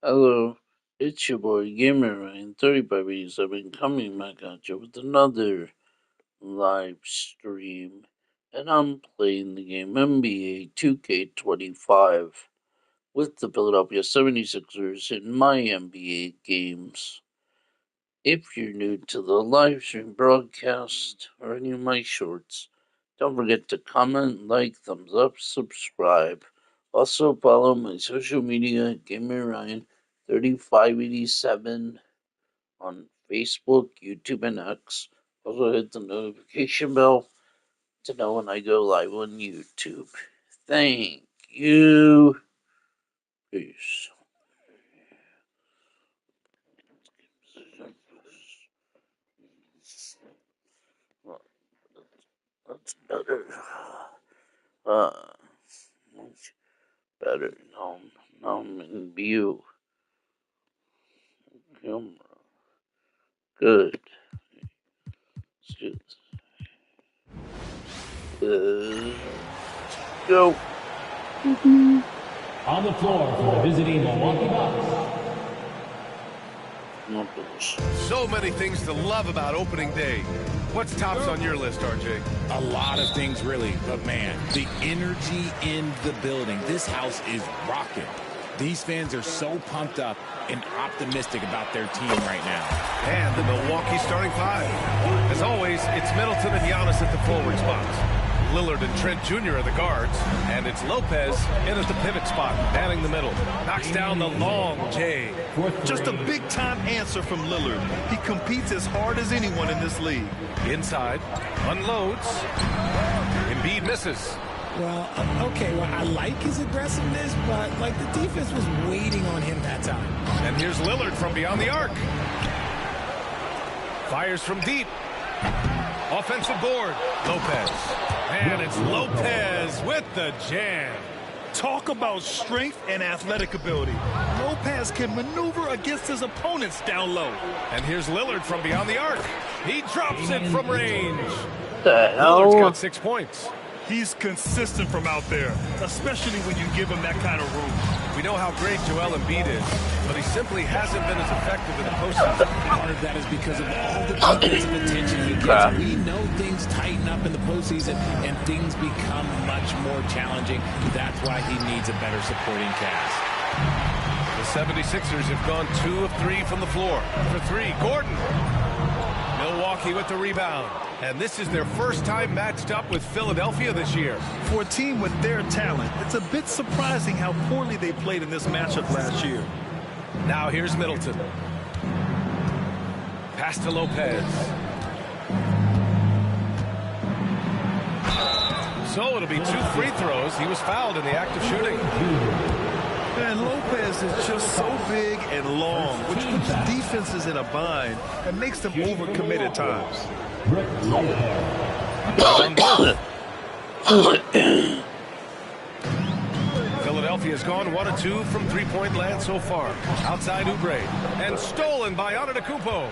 Hello, it's your boy Gamer Ryan. 35 years I've been coming back at you with another live stream, and I'm playing the game NBA 2K25 with the Philadelphia 76ers in my NBA games. If you're new to the live stream broadcast or any of my shorts, don't forget to comment, like, thumbs up, subscribe. Also follow my social media, Gamer Ryan 3587 on Facebook, YouTube, and X. Also hit the notification bell to know when I go live on YouTube. Thank you. Peace. That's better. Much better. Now I'm in view. Camera. Good. Go. On the floor for the visiting Milwaukee Bucks. So many things to love about opening day. What's tops on your list, RJ? A lot of things, really. But, man, the energy in the building. This house is rocking. These fans are so pumped up and optimistic about their team right now. And the Milwaukee starting five. As always, it's Middleton and Giannis at the forward spots. Lillard and Trent Jr. are the guards. And it's Lopez in at the pivot spot, manning the middle. Knocks down the long J. Just a big-time answer from Lillard. He competes as hard as anyone in this league. Inside, unloads. Embiid misses. Well, okay, I like his aggressiveness, but, the defense was waiting on him that time. And here's Lillard from beyond the arc. Fires from deep. Offensive board. Lopez. And it's Lopez with the jam. Talk about strength and athletic ability. Lopez can maneuver against his opponents down low. And here's Lillard from beyond the arc. He drops it from range. The hell? Lillard's got 6 points. He's consistent from out there, especially when you give him that kind of room. We know how great Joel Embiid is, but he simply hasn't been as effective in the postseason. Part of that is because of all the defensive attention he gets. We know things tighten up in the postseason, and things become much more challenging. That's why he needs a better supporting cast. The 76ers have gone 2 of 3 from the floor. For 3, Gordon. Milwaukee with the rebound. And this is their first time matched up with Philadelphia this year. For a team with their talent, it's a bit surprising how poorly they played in this matchup last year. Now here's Middleton. Pass to Lopez. So it'll be 2 free throws. He was fouled in the act of shooting. And Lopez is just so big and long, which puts defenses in a bind and makes them overcommit at times. Philadelphia's gone 1 of 2 from three-point land so far. Outside Oubre. And stolen by Antetokounmpo.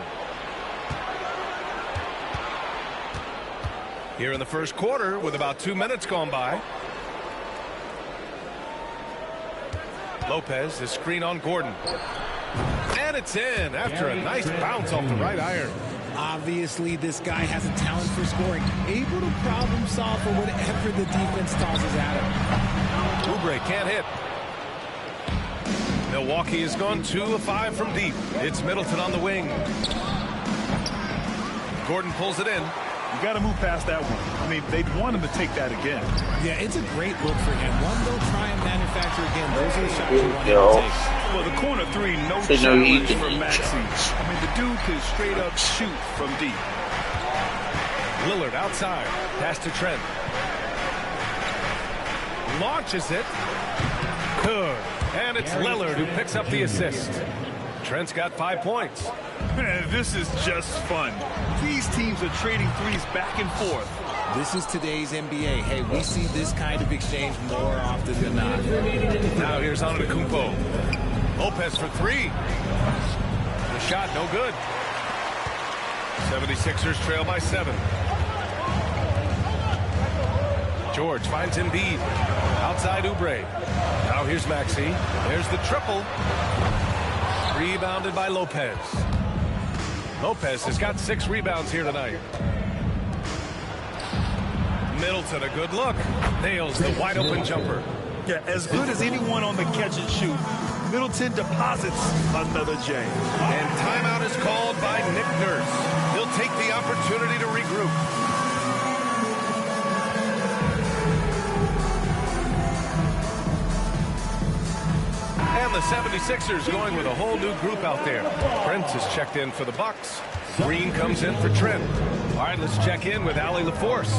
Here in the first quarter with about 2 minutes gone by. Lopez, his screen on Gordon. And it's in after a nice bounce off the right iron. Obviously, this guy has a talent for scoring, able to problem solve for whatever the defense tosses at him. Oubre can't hit. Milwaukee has gone 2 of 5 from deep. It's Middleton on the wing. Gordon pulls it in. You got to move past that one. I mean, they'd want him to take that again. Yeah, it's a great look for him. One they'll try and manufacture again. Those are the shots you want him to take. Well, the corner 3, no challenge for Maxey. I mean, the dude can straight up shoot from deep. Lillard outside. Pass to Trent. Launches it. Good. And it's Lillard who picks up the assist. Trent's got 5 points. Man, this is just fun. These teams are trading threes back and forth. This is today's NBA. Hey, we see this kind of exchange more often than not. Now here's Antetokounmpo. Lopez for 3. The shot no good. 76ers trail by 7. George finds Embiid. Outside Oubre. Now here's Maxey. There's the triple. Rebounded by Lopez. Lopez has got 6 rebounds here tonight. Middleton, a good look. Nails the wide open jumper. Yeah, as good as anyone on the catch and shoot. Middleton deposits another J. And timeout is called by Nick Nurse. He'll take the opportunity to regroup. And the 76ers going with a whole new group out there. Prince is checked in for the Bucks. Green comes in for Trent. All right, let's check in with Allie LaForce.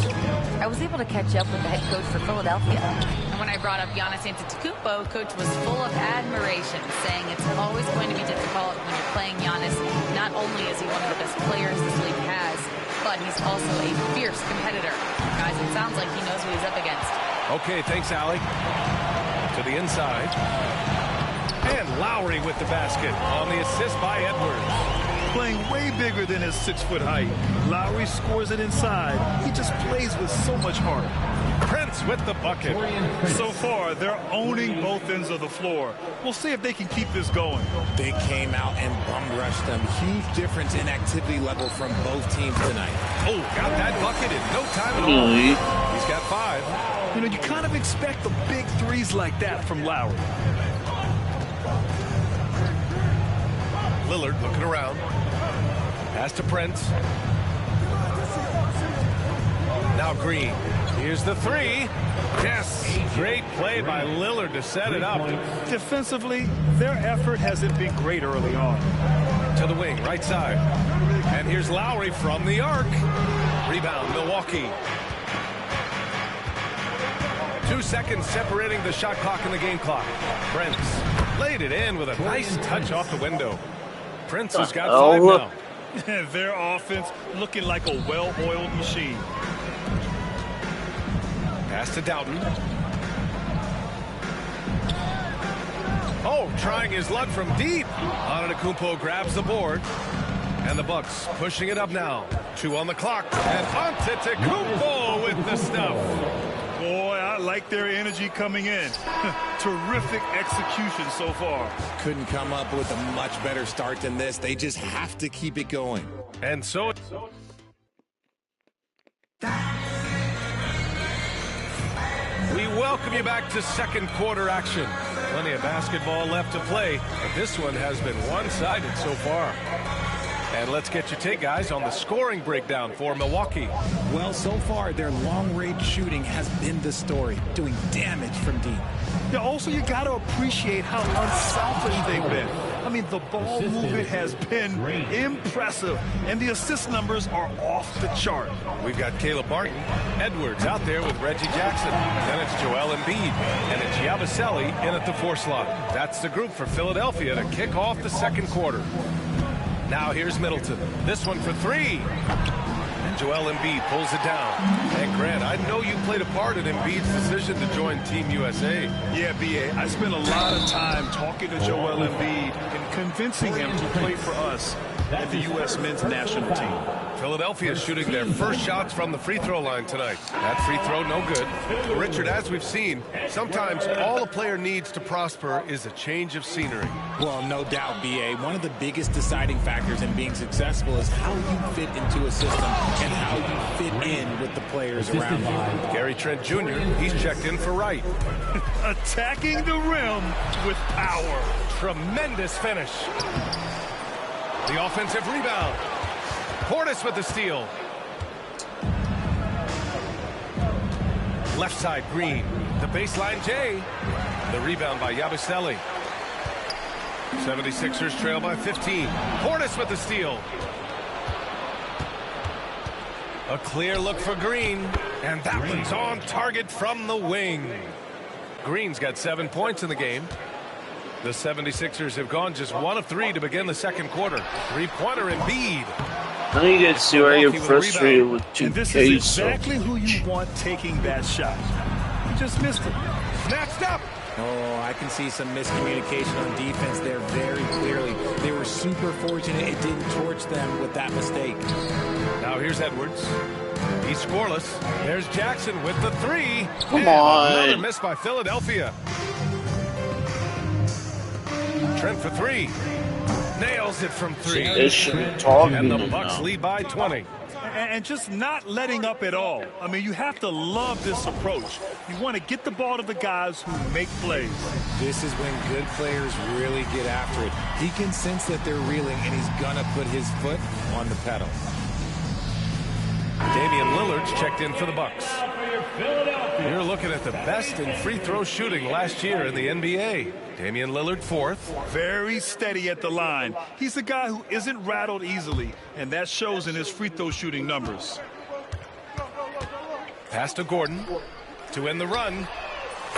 I was able to catch up with the head coach for Philadelphia. And when I brought up Giannis Antetokounmpo, coach was full of admiration, saying it's always going to be difficult when you're playing Giannis. Not only is he one of the best players this league has, but he's also a fierce competitor. Guys, it sounds like he knows what he's up against. Okay, thanks, Allie. To the inside. And Lowry with the basket on the assist by Edwards. Playing way bigger than his 6-foot height. Lowry scores it inside. He just plays with so much heart. Prince with the bucket. So far, they're owning both ends of the floor. We'll see if they can keep this going. They came out and bum rushed them. Huge difference in activity level from both teams tonight. Oh, got that bucket in no time at all. He's got 5. You know, you kind of expect the big threes like that from Lowry. Lillard looking around. Pass to Prince. Now Green. Here's the 3. Yes. Great play by Lillard to set it up. Defensively, their effort hasn't been great early on. To the wing, right side. And here's Lowry from the arc. Rebound, Milwaukee. 2 seconds separating the shot clock and the game clock. Prince laid it in with a nice touch off the window. Prince has got 5 now. Their offense looking like a well-oiled machine. Pass to Doughton. Oh, trying his luck from deep. Antetokounmpo grabs the board. And the Bucks pushing it up now. 2 on the clock. And Antetokounmpo with the stuff. Boy, I like their energy coming in. Terrific execution so far. Couldn't come up with a much better start than this. They just have to keep it going. And so we welcome you back to second quarter action. Plenty of basketball left to play, but this one has been one-sided so far. And let's get your take, guys, on the scoring breakdown for Milwaukee. Well, so far, their long-range shooting has been the story, doing damage from deep. Yeah, also, you got to appreciate how unselfish they've been. I mean, the ball movement has been impressive, and the assist numbers are off the chart. We've got Caleb Martin, Edwards out there with Reggie Jackson. Then it's Joel Embiid, and it's Yabusele in at the 4 slot. That's the group for Philadelphia to kick off the second quarter. Now here's Middleton. This one for 3. And Joel Embiid pulls it down. And Grant, I know you played a part in Embiid's decision to join Team USA. Yeah, B.A., I spent a lot of time talking to Joel Embiid and convincing him to play for us and the U.S. men's national team. Philadelphia shooting their first shots from the free throw line tonight. That free throw no good. Richard, as we've seen, sometimes all a player needs to prosper is a change of scenery. Well, no doubt, B.A. One of the biggest deciding factors in being successful is how you fit into a system and how you fit in with the players around you. Gary Trent Jr., he's checked in for Wright. Attacking the rim with power. Tremendous finish. The offensive rebound. Portis with the steal. Left side, Green. The baseline, Jay. The rebound by Yabusele. 76ers trail by 15. Portis with the steal. A clear look for Green. And that one's on target from the wing. Green's got 7 points in the game. The 76ers have gone just 1 of 3 to begin the second quarter. Three-pointer Embiid. Now you get to see why you're frustrated with 2K. And this is exactly who you want taking that shot. You just missed it. Snatched up. Oh, I can see some miscommunication on defense there very clearly. They were super fortunate it didn't torch them with that mistake. Now here's Edwards. He's scoreless. There's Jackson with the 3. Come on. Another miss by Philadelphia. Trent for 3. nails it from three. They should be talking And the it Bucks now. lead by 20. And just not letting up at all. I mean, you have to love this approach. You want to get the ball to the guys who make plays. This is when good players really get after it. He can sense that they're reeling, and he's going to put his foot on the pedal. Damian Lillard's checked in for the Bucks. You're looking at the best in free throw shooting last year in the NBA. Damian Lillard fourth. Very steady at the line. He's a guy who isn't rattled easily, and that shows in his free throw shooting numbers. Pass to Gordon to end the run.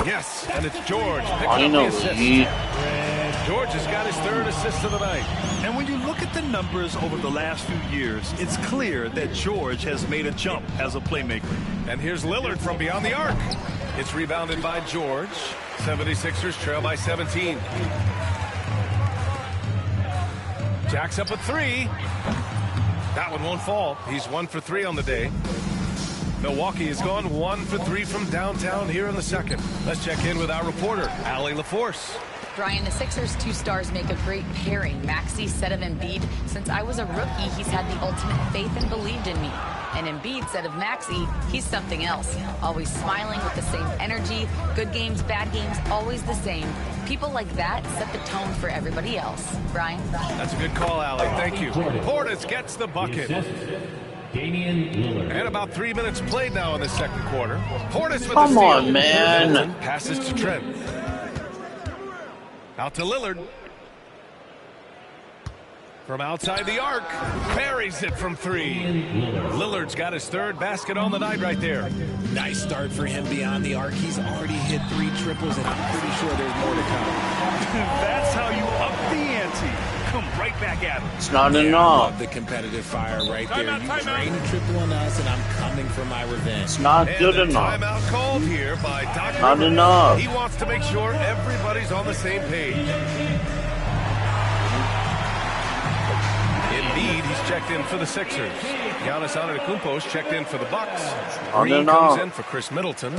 Yes, and it's George. Picking up the Finally. assist. George has got his third assist of the night. And when you look at the numbers over the last few years, it's clear that George has made a jump as a playmaker. And here's Lillard from beyond the arc. It's rebounded by George. 76ers trail by 17. Jacks up a three. That one won't fall. He's 1 for 3 on the day. Milwaukee has gone 1 for 3 from downtown here in the second. Let's check in with our reporter, Allie LaForce. Brian, the Sixers' two stars make a great pairing. Maxey said of Embiid, since I was a rookie, he's had the ultimate faith and believed in me. And Embiid said of Maxey, he's something else. Always smiling with the same energy. Good games, bad games, always the same. People like that set the tone for everybody else. Brian? That's a good call, Allie. Thank you. Portis gets the bucket. Damian Lillard. And about 3 minutes played now in the second quarter. Portis with Come the steal. on, man. Middleton passes to Trent. Out to Lillard. From outside the arc. Buries it from 3. Lillard's got his third basket on the night right there. Nice start for him beyond the arc. He's already hit 3 triples, and I'm pretty sure there's more to come. That's how you up the ante. Come right back at him. It's not Yeah, I enough. love the competitive fire right there. You drain a triple on us, and I'm coming for my revenge. It's not And good a enough. timeout called here by Doc Not Rivers. enough. He wants to make sure everybody's on the same page. Embiid, he's checked in for the Sixers. Giannis Antetokounmpo's checked in for the Bucks. On Green and comes off. in for Chris Middleton.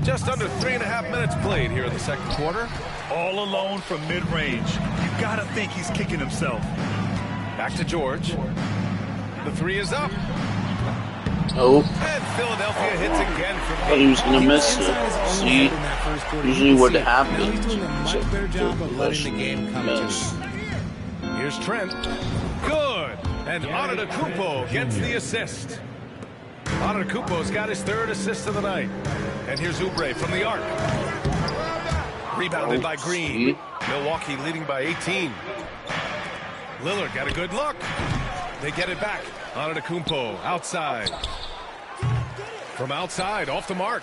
Just under 3.5 minutes played here in the second quarter. All alone from mid-range. You got to think he's kicking himself. Back to George. The 3 is up. Oh, And Philadelphia hits again from thought he was going to miss it. Inside his own See, head in that first quarter. usually You can what see it. Now happens. he's doing a much better job of letting the game come to Miss. him. Here's Trent. Good. And Antetokounmpo gets the assist. Antetokounmpo's got his third assist of the night. And here's Oubre from the arc. Rebounded by Green. Milwaukee leading by 18. Lillard got a good look. They get it back. Antetokounmpo outside. From outside, off the mark.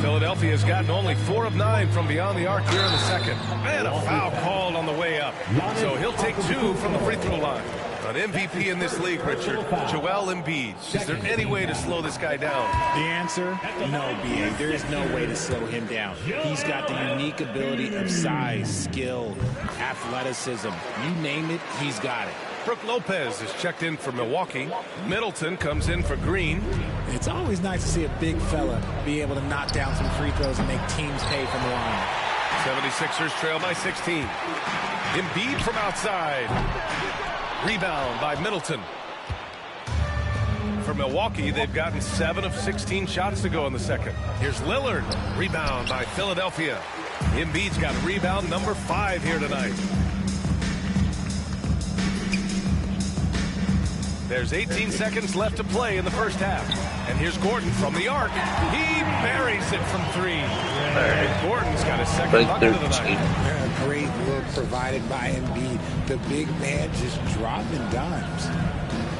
Philadelphia's gotten only 4 of 9 from beyond the arc here in the second. And a foul called on the way up. So he'll take 2 from the free throw line. An MVP in this league, Richard, Joel Embiid. Is there any way to slow this guy down? The answer? No, B.A. There is no way to slow him down. He's got the unique ability of size, skill, athleticism. You name it, he's got it. Brook Lopez is checked in for Milwaukee. Middleton comes in for Green. It's always nice to see a big fella be able to knock down some free throws and make teams pay from the line. 76ers trail by 16. Embiid from outside. Rebound by Middleton. For Milwaukee, they've gotten 7 of 16 shots to go in the second. Here's Lillard. Rebound by Philadelphia. Embiid's got rebound number 5 here tonight. There's 18 seconds left to play in the first half. And here's Gordon from the arc. He buries it from 3. And Gordon's got his second Big bucket of the 13. night. A great look provided by Embiid. The big man just dropping dimes.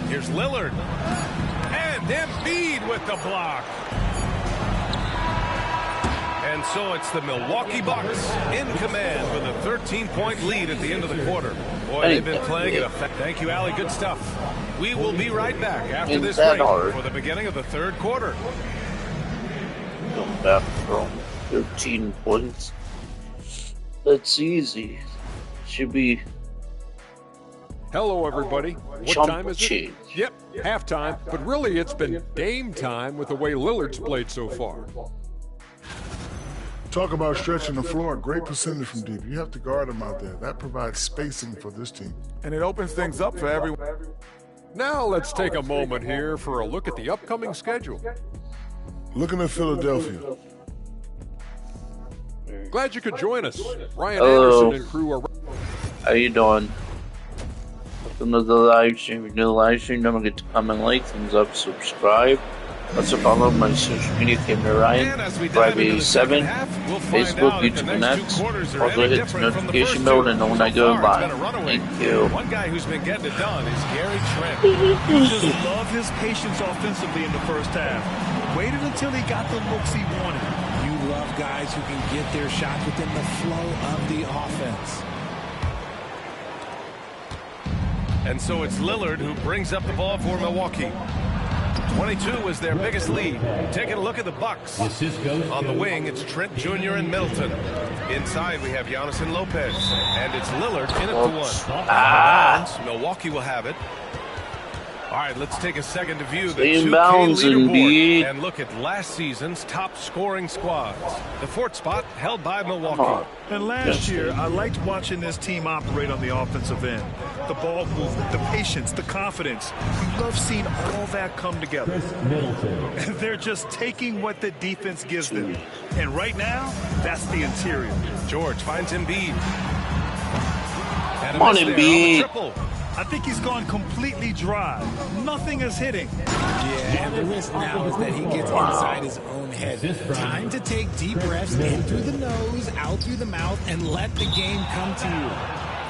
Here's Lillard. And Embiid with the block. And so it's the Milwaukee Bucks in command with a 13-point lead at the end of the quarter. Boy, they've been playing it effective. Thank you, Allie. Good stuff. We will be right back after Ain't this that break hard. for the beginning of the third quarter. Come back from 13 points. That's easy. Should be Hello, everybody. What chump time is it? change. Yep, halftime. But really, it's been Dame time with the way Lillard's played so far. Talk about stretching the floor. Great percentage from deep. You have to guard them out there. That provides spacing for this team. And it opens things up for everyone. Now let's take a moment here for a look at the upcoming schedule. Looking at Philadelphia. Glad you could join us. Ryan Hello. Anderson and crew are... How you doing? Welcome to the live stream. If you're new to the live stream, don't forget to comment, like, thumbs up, subscribe. Also follow my social media, Camera Ryan, Drive87, Facebook, YouTube, and X. Also hit the notification bell to know when I go live. Thank you. One guy who's been getting it done is Gary Trent. You just love his patience offensively in the first half. Waited until he got the looks he wanted. You love guys who can get their shots within the flow of the offense. And so it's Lillard who brings up the ball for Milwaukee. 22 was their biggest lead. Taking a look at the Bucks. On the wing, it's Trent Jr. and Middleton. Inside, we have Giannis and Lopez. And it's Lillard in it for one. Milwaukee will have it. All right, let's take a second to view the 2K leaderboard and look at last season's top scoring squads. The fourth spot held by Milwaukee. And last year, I liked watching this team operate on the offensive end. The ball movement, the patience, the confidence. You love seeing all that come together. And they're just taking what the defense gives them. And right now, that's the interior. George finds Embiid. And Come on, Embiid. I think he's gone completely dry. Nothing is hitting. Yeah, and the risk now is that he gets inside his own head. Time to take deep breaths in through the nose, out through the mouth, and let the game come to you.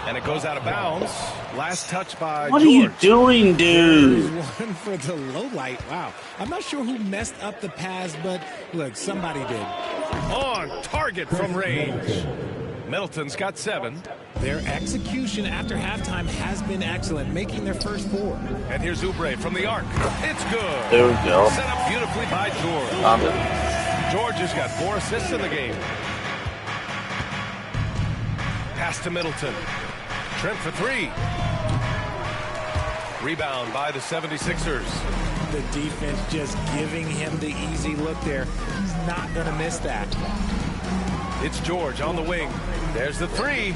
And it goes out of bounds. Last touch by What George. are you doing, dude? There's one for the low light. Wow. I'm not sure who messed up the pass, but look, somebody did. On target from range. Middleton's got 7. Their execution after halftime has been excellent, making their first 4. And here's Oubre from the arc. It's good. There we go. Set up beautifully by George. George has got 4 assists in the game. Pass to Middleton. Trent for 3. Rebound by the 76ers. The defense just giving him the easy look there. He's not going to miss that. It's George on the wing. There's the 3.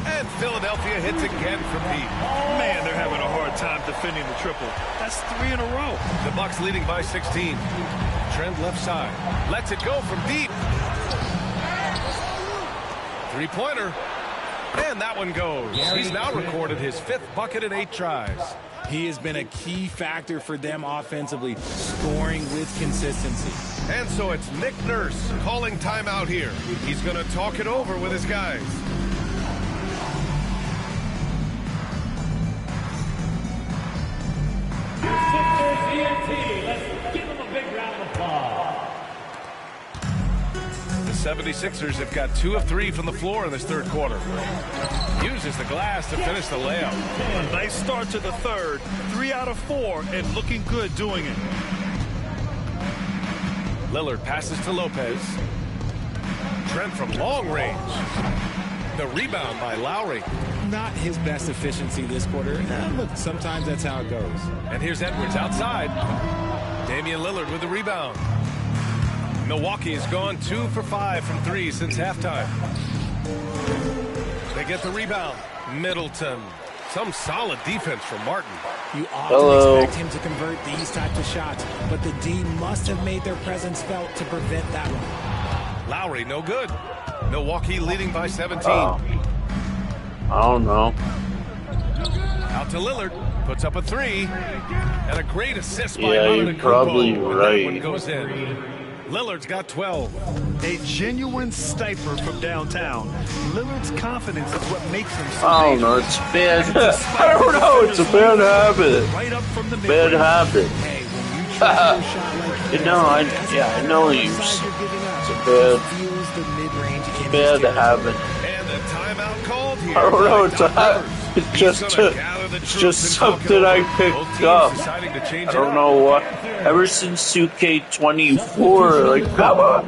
And Philadelphia hits again from deep. Man, they're having a hard time defending the triple. That's 3 in a row. The Bucks leading by 16. Trent left side. Lets it go from deep. 3-pointer. And that one goes. He's now recorded his 5th bucket in 8 tries. He has been a key factor for them offensively, scoring with consistency. And so it's Nick Nurse calling timeout here. He's going to talk it over with his guys. Let's give them a big round of applause. The 76ers have got 2 of 3 from the floor in this third quarter. Uses the glass to finish the layup. A nice start to the third. 3 out of 4 and looking good doing it. Lillard passes to Lopez. Trent from long range. The rebound by Lowry. Not his best efficiency this quarter. Look, sometimes that's how it goes. And here's Edwards outside. Damian Lillard with the rebound. Milwaukee has gone 2 for 5 from 3 since halftime. They get the rebound. Middleton. Some solid defense from Martin. You often expect him to convert these types of shots, but the D must have made their presence felt to prevent that one. Lowry, no good. Milwaukee leading by 17. I don't know. Out to Lillard. Puts up a 3. And a great assist by Yeah, you're probably right. That one goes in. Lillard's got 12. A genuine sniper from downtown. Lillard's confidence is what makes him so I don't know. It's bad. I don't know. It's a bad habit. Right up from the Bad habit. Hey, when you try to shot like You know, I know you. It's a bad habit. And the timeout called here. I don't know. It's just something I picked up. I don't know what. Ever since 2K24, like, come on.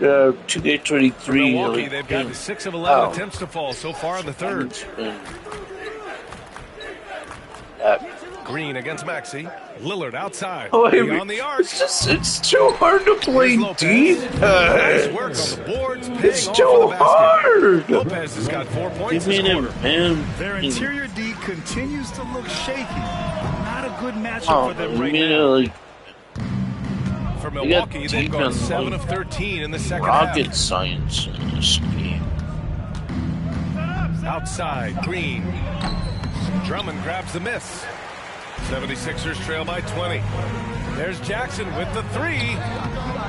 2K23. Milwaukee, like, they've gotten 6 of 11 attempts to fall so far in the third. Green against Maxey. Lillard outside. Oh, Beyond the arc. it's too hard to play defense. Nice work on the boards. It's paying too off for the basket. hard. Lopez has got 4 points Give this me quarter. them, man. Their interior D continues to look shaky. Not a good matchup Oh, for them you right mean now. like For got Milwaukee, they've gone defense 7 like of 13 in the second rocket half. science in this game? Outside, Green. Drummond grabs the miss. 76ers trail by 20. There's Jackson with the three.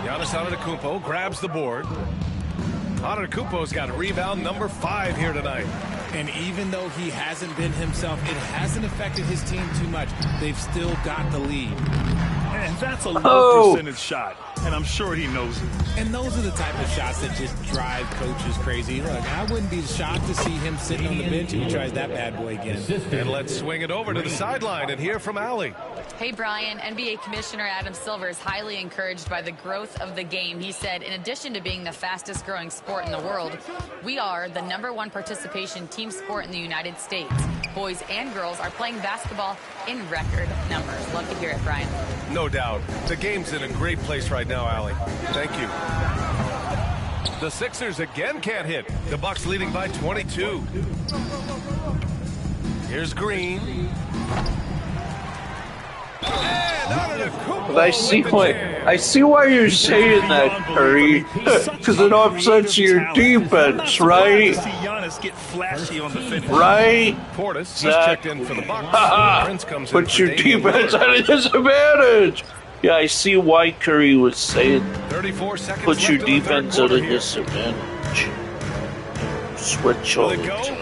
Giannis Antetokounmpo grabs the board. Antetokounmpo's got rebound number 5 here tonight. And even though he hasn't been himself, it hasn't affected his team too much. They've still got the lead. And that's a low percentage shot, and I'm sure he knows it. And those are the type of shots that just drive coaches crazy. Look, I wouldn't be shocked to see him sitting on the bench if he tries that bad boy again. And let's swing it over to the sideline and hear from Allie. Hey, Brian, NBA Commissioner Adam Silver is highly encouraged by the growth of the game. He said, in addition to being the fastest growing sport in the world, we are the #1 participation team sport in the United States. Boys and girls are playing basketball in record numbers. Love to hear it, Brian. No doubt. The game's in a great place right now, Allie. Thank you. The Sixers again can't hit. The Bucks leading by 22. Here's Green. But I see why you're saying that, Curry. Because it upsets your defense, right? See Giannis get flashy on the finish. Right? Portis, he's checked in for the Bucks. Prince comes in Put for your Damian defense Lillard. at a disadvantage. Yeah, I see why Curry was saying 34 seconds put your left in the third defense at a quarter here. disadvantage. Switch Will all it the go? time.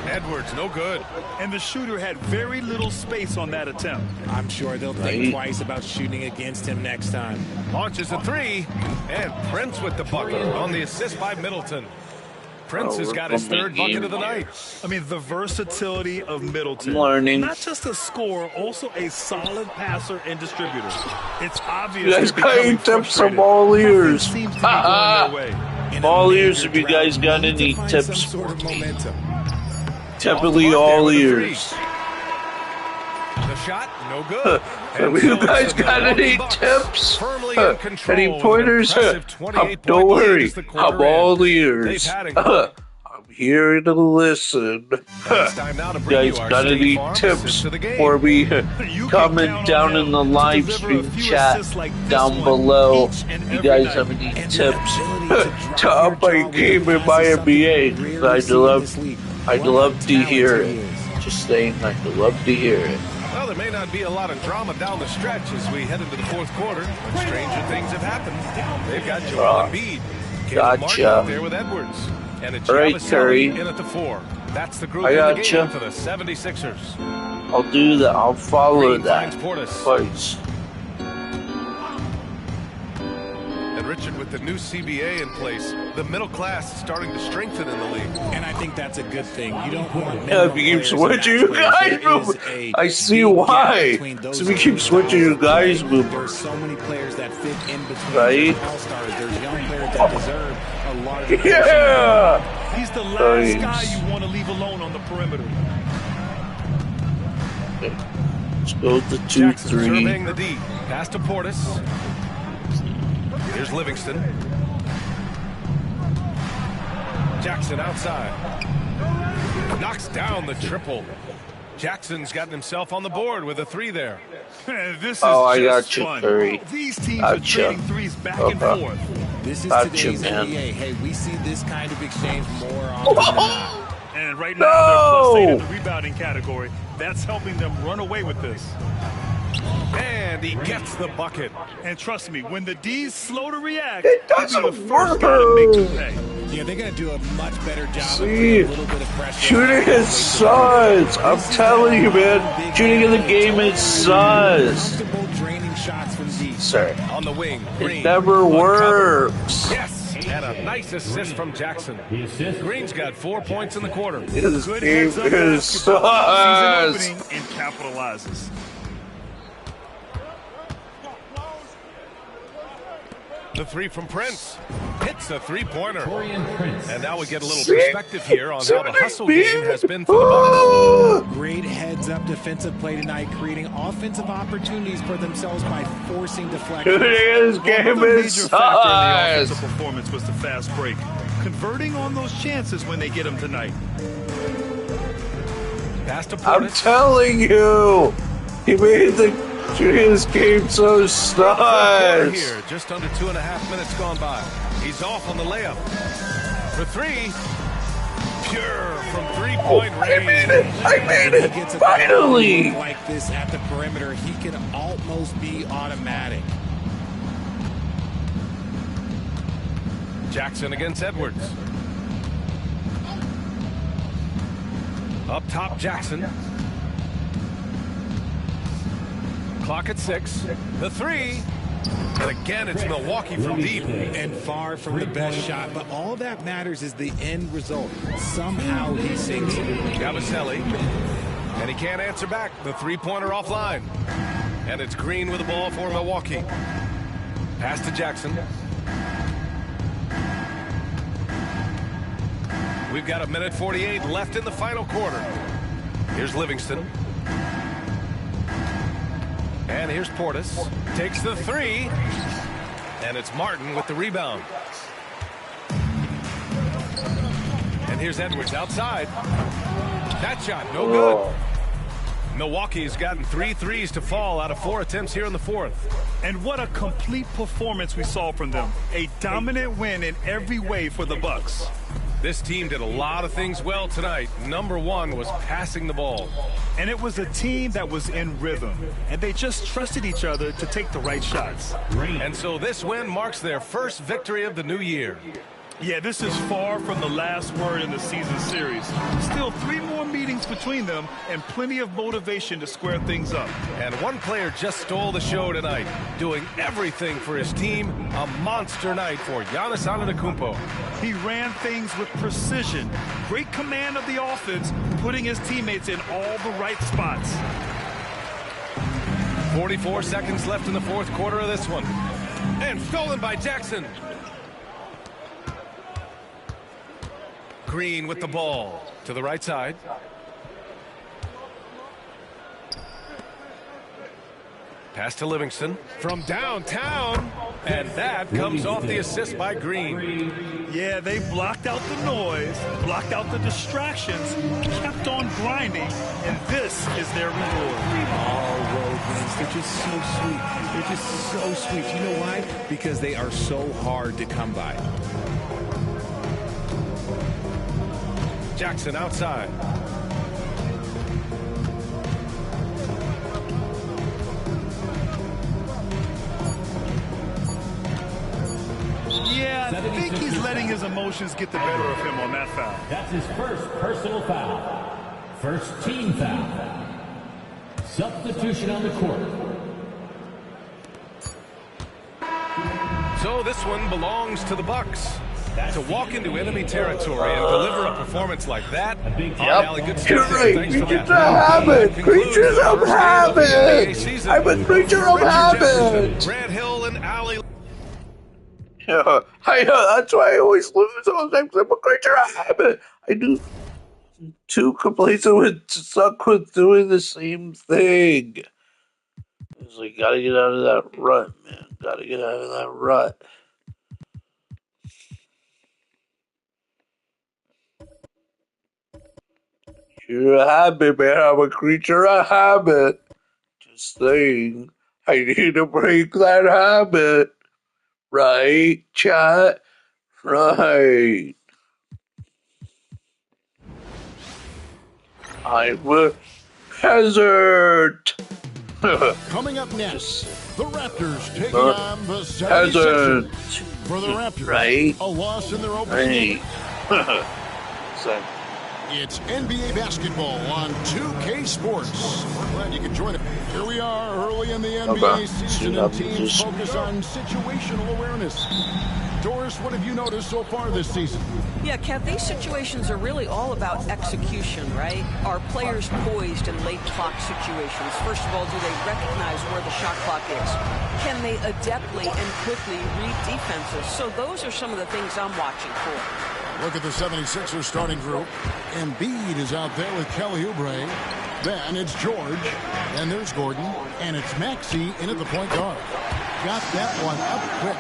Edwards, no good. And the shooter had very little space on that attempt. I'm sure they'll think twice about shooting against him next time. Launches a three, and Prince with the bucket on the assist by Middleton. Prince has got his third bucket of the night. I mean, the versatility of Middleton. Learning. Not just a scorer, also a solid passer and distributor. It's obvious. You guys they're got becoming any tips frustrated. from all ears? Nothing seems to be going their way. All ears, if you guys got any tips Some sort of momentum. Typically all ears. The shot, no good. Have you guys got any tips? Any pointers? Don't worry, I'm all ears. I'm here to listen. You guys got any tips for me? Comment down in the live stream chat down below. You guys have any tips to up my game in my NBA? I'd love to hear it. Just saying, I'd love to hear it. Well, there may not be a lot of drama down the stretch as we head into the fourth quarter, but stranger things have happened. They've got Joel Embiid. Caleb Martin out there with Edwards. And it's All right, Giannis Curry. in at the 4. That's the group I in the gotcha. game for the 76ers. I'll do that. I'll follow Green that. finds Portis. Twice. And Richard, with the new CBA in place, the middle class is starting to strengthen in the league. And I think that's a good thing. You don't want Yeah, if you keep switching you guys move. I see why. So we keep switching you guys move. There's so many players that fit in between Right? all-stars. There's young players that deserve a larger Yeah! He's the last Nice. guy you want to leave alone on the perimeter. Let's go with the Jackson 2-3. surveying the D. Pass to Portis. Here's Livingston. Jackson outside. Knocks down the triple. Jackson's gotten himself on the board with a 3 there. This is I just got you, fun. Curry. These teams are Gotcha. trading threes back and Okay. forth. This is Gotcha, today's man. NBA. Hey, we see this kind of exchange more often than not. And right now, they're +8 in No! the rebounding category. That's helping them run away with this. And he gets the bucket. And trust me, when the D's slow to react, It they'll doesn't be the first guy to make work. you pay. Yeah, they're going to do a much better job of See, putting a little bit of pressure. shooting is sus. I'm telling you, man. Shooting in the game is sus. Comfortable draining shots from deep. Sir, On the wing. it Green. never works. Yes, and a nice assist from Jackson. Green's got 4 points in the quarter. This Good game heads-up is basketball. sus. Season opening and capitalizes. The 3 from Prince. Hit hits a three-pointer. Prince. And now we get a little perspective here on how the hustle game has been for the Bucks. Great heads-up defensive play tonight, creating offensive opportunities for themselves by forcing deflections. This game Another major is factor in the size. offensive performance was the fast break. Converting on those chances when they get them tonight. Pass to I'm Portis. telling you, he made his game so Quarter nice. here, just under 2.5 minutes gone by. He's off on the layup. For three. Pure from three-point I range. made it! I made He it! gets a Finally! move like this at the perimeter, he can almost be automatic. Jackson against Edwards. Up top, Jackson. Clock at 6. The three. And again, it's Milwaukee from deep. And far from the best shot, but all that matters is the end result. Somehow he sinks it. Gabbaselli. And he can't answer back. The three-pointer offline. And it's Green with the ball for Milwaukee. Pass to Jackson. We've got 1:48 left in the final quarter. Here's Livingston. And here's Portis. Takes the three. And it's Martin with the rebound. And here's Edwards outside. That shot, no good. Milwaukee's gotten 3 threes to fall out of 4 attempts here in the fourth. And what a complete performance we saw from them. A dominant win in every way for the Bucks. This team did a lot of things well tonight. Number one was passing the ball. And it was a team that was in rhythm. And they just trusted each other to take the right shots. And so this win marks their first victory of the new year. Yeah, this is far from the last word in the season series. Still 3 more meetings between them and plenty of motivation to square things up. And one player just stole the show tonight, doing everything for his team. A monster night for Giannis Antetokounmpo. He ran things with precision. Great command of the offense, putting his teammates in all the right spots. 44 seconds left in the fourth quarter of this one. And stolen by Jackson. Green with the ball to the right side. Pass to Livingston from downtown. And that comes off the assist by Green. Yeah, they blocked out the noise, blocked out the distractions, kept on grinding, and this is their reward. All road wins. They're just so sweet. They're just so sweet. You know why? Because they are so hard to come by. Jackson outside. Yeah, I think he's letting his emotions get the better of him on that foul. That's his first personal foul. First team foul. Substitution on the court. So this one belongs to the Bucks. To walk into enemy territory and deliver a performance like that, good stuff. You're right. Thanks for Creatures that. of habit. Creatures of habit. I'm a creature of habit. Grant Hill and Allie. Yeah, I know. That's why I always lose all the time. I'm a creature of habit. I do too complacent with stuck with doing the same thing. It's like, gotta get out of that rut, man. Gotta get out of that rut. You're a habit, man. I'm a creature of habit. Just saying. I need to break that habit. Right, chat? Right. I'm a hazard. Coming up next, the Raptors taking The on the hazard. 76ers. For the Raptors, Right. a loss in their opening game. Right. So, It's NBA basketball on 2K Sports. We're glad you can join us. Here we are early in the NBA season, and teams focus on situational awareness. Doris, what have you noticed so far this season? Yeah, Kev, these situations are really all about execution, right? Are players poised in late clock situations? First of all, do they recognize where the shot clock is? Can they adeptly and quickly read defenses? So those are some of the things I'm watching for. Look at the 76ers starting group. Embiid is out there with Kelly Oubre. Then it's George. And there's Gordon. And it's Maxey in at the point guard. Got that one up quick.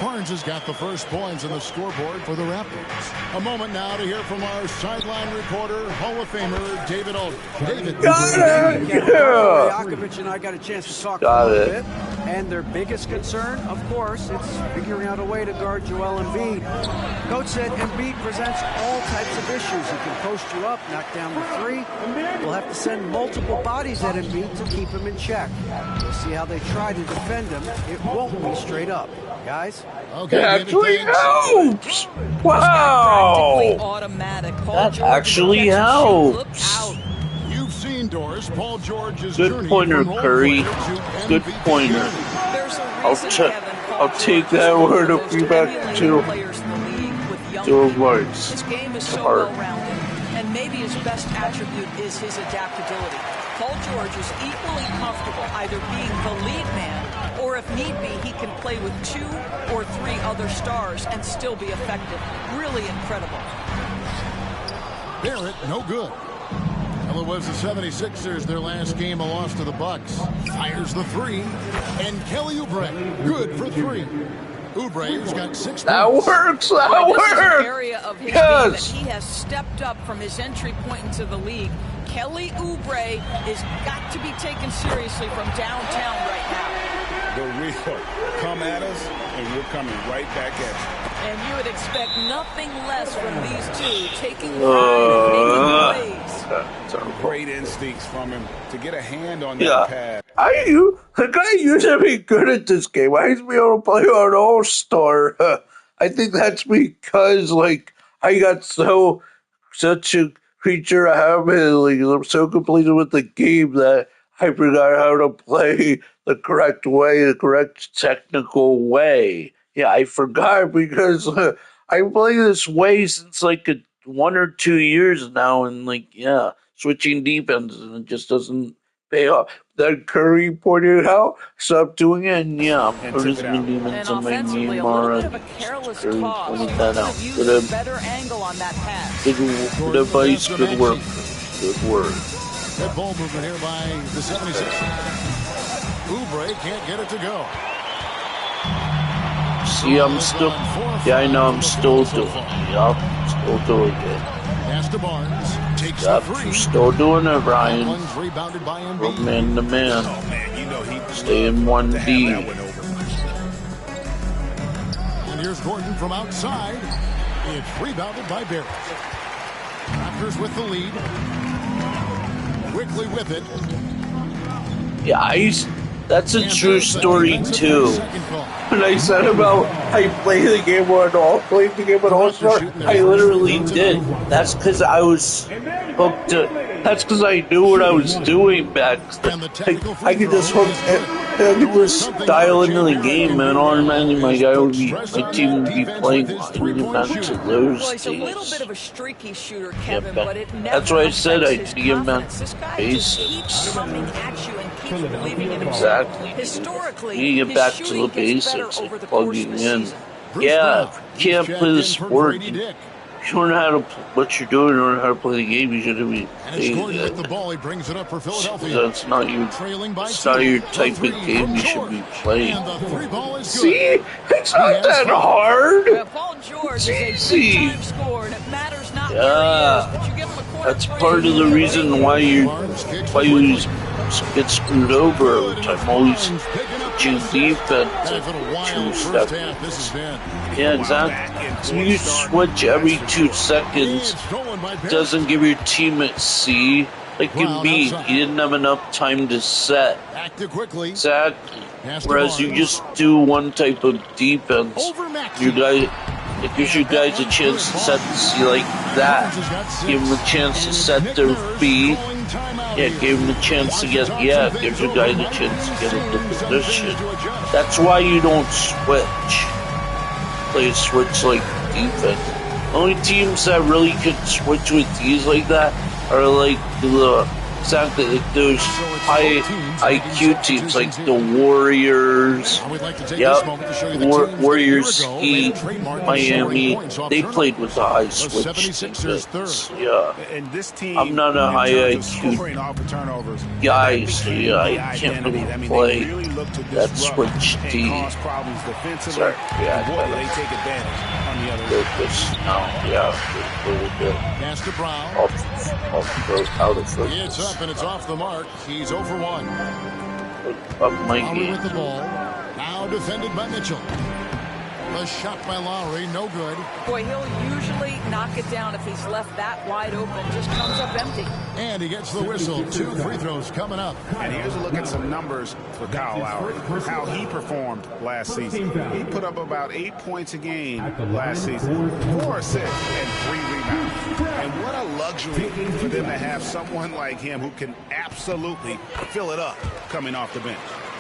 Barnes has got the first points on the scoreboard for the Raptors. A moment now to hear from our sideline reporter, Hall of Famer David Aldridge. David. Got it! Yeah! Yakovich and I got a chance to talk a little bit. And their biggest concern, of course, it's figuring out a way to guard Joel Embiid. Coach said Embiid presents all types of issues. He can post you up, knock down the three. We'll have to send multiple bodies at Embiid to keep him in check. We'll see how they try to defend him. It won't be straight up. Guys? Okay, that actually helps! Wow! That actually helps! You've seen Doris, Paul George's good pointer, Curry. Good pointer. I'll take that word of feedback to words. His game is so well-rounded, and maybe his best attribute is his adaptability. Paul George is equally comfortable either being the lead man, or if need be, he can play with 2 or 3 other stars and still be effective. Really incredible. Barrett, no good. Well, it was the 76ers, their last game, a loss to the Bucks. Fires the 3, and Kelly Oubre, good for 3. Oubre has got 6 points. That works! That works! This is an area of his game that he has stepped up from his entry point into the league. Kelly Oubre is got to be taken seriously from downtown right now. The real come at us, and we're coming right back at you. And you would expect nothing less from these two, taking pride in making plays. Great instincts from him to get a hand on that pad. The guy used to be good at this game. I used to be able to play on All-Star. I think that's because, like, I got such a creature of habit. Like, I'm so completed with the game that I forgot how to play the correct way, the correct technical way. Yeah, I forgot because I play this way since like 1 or 2 years now, and like, switching defenses, and it just doesn't pay off. Then Curry pointed out, stop doing it, and I'm putting demons in my name already. Curry pointed that out. Good advice, good work. Good work. Good ball movement here by the 76ers. Oubre can't get it to go. See, I'm still, I know I'm still doing it. Yup, still doing it. Pass to Barnes. Takes the 3. You're still doing it, Ryan. Rebounded by From man to man. Stay in 1D. And here's Gordon from outside. It's rebounded by Barrett. Raptors with the lead. Quickly with it. Yeah, that's a true story too. When I said about I play the game on All-Star, I literally did. That's because I was hooked to. That's because I knew what I was doing back then. I could just hook. I could just dial into the game, and automatically my team would be playing. Even back to those days. He's a little bit of a streaky shooter, Kevin, but it never that's why I said I'd get back to basics. Exactly. Historically, you get back to the basics, like plugging in. Yeah, if you can't play the sport, you don't know how to what you're doing, or how to play the game. You should be playing it. The ball, he brings it up for Philadelphia. That's not your. It's not your type of game you should be playing. See, it's not that hard. Paul George it's easy. That's part of the reason why you get screwed over all the time. Always choose defense and choose stuff. Yeah, exactly. So you switch every 2 seconds. Doesn't give your team a C. Like in B, he didn't have enough time to set. Exactly. Whereas you just do one type of defense, you guys It gives you guys a chance to set like that. Give them a chance to set their feet. Yeah, give them a chance to get. Yeah, gives you guys a chance to get into position. That's why you don't switch. Play switch like defense. Only teams that really could switch with these like that are like the exactly like those high IQ teams like the Warriors. Warriors, Heat, Miami. They played with the high switch defense. Yeah, I'm not a high IQ guy, so yeah, I can't really play that switch team. Sorry, yeah, they take advantage on the other a little bit. Master Brown. Out of focus. It's up and it's off the mark. He's 0 for 1. Up my Lowry game. with the ball. Now defended by Mitchell. The shot by Lowry, no good. Boy, he'll usually knock it down if he's left that wide open. Just comes up empty. And he gets the whistle. 2 free throws coming up. And here's a look at some numbers for Kyle Lowry. How he performed last season. He put up about 8 points a game last season. 4 assists and 3 rebounds. And what a luxury for them to have someone like him who can absolutely fill it up coming off the bench.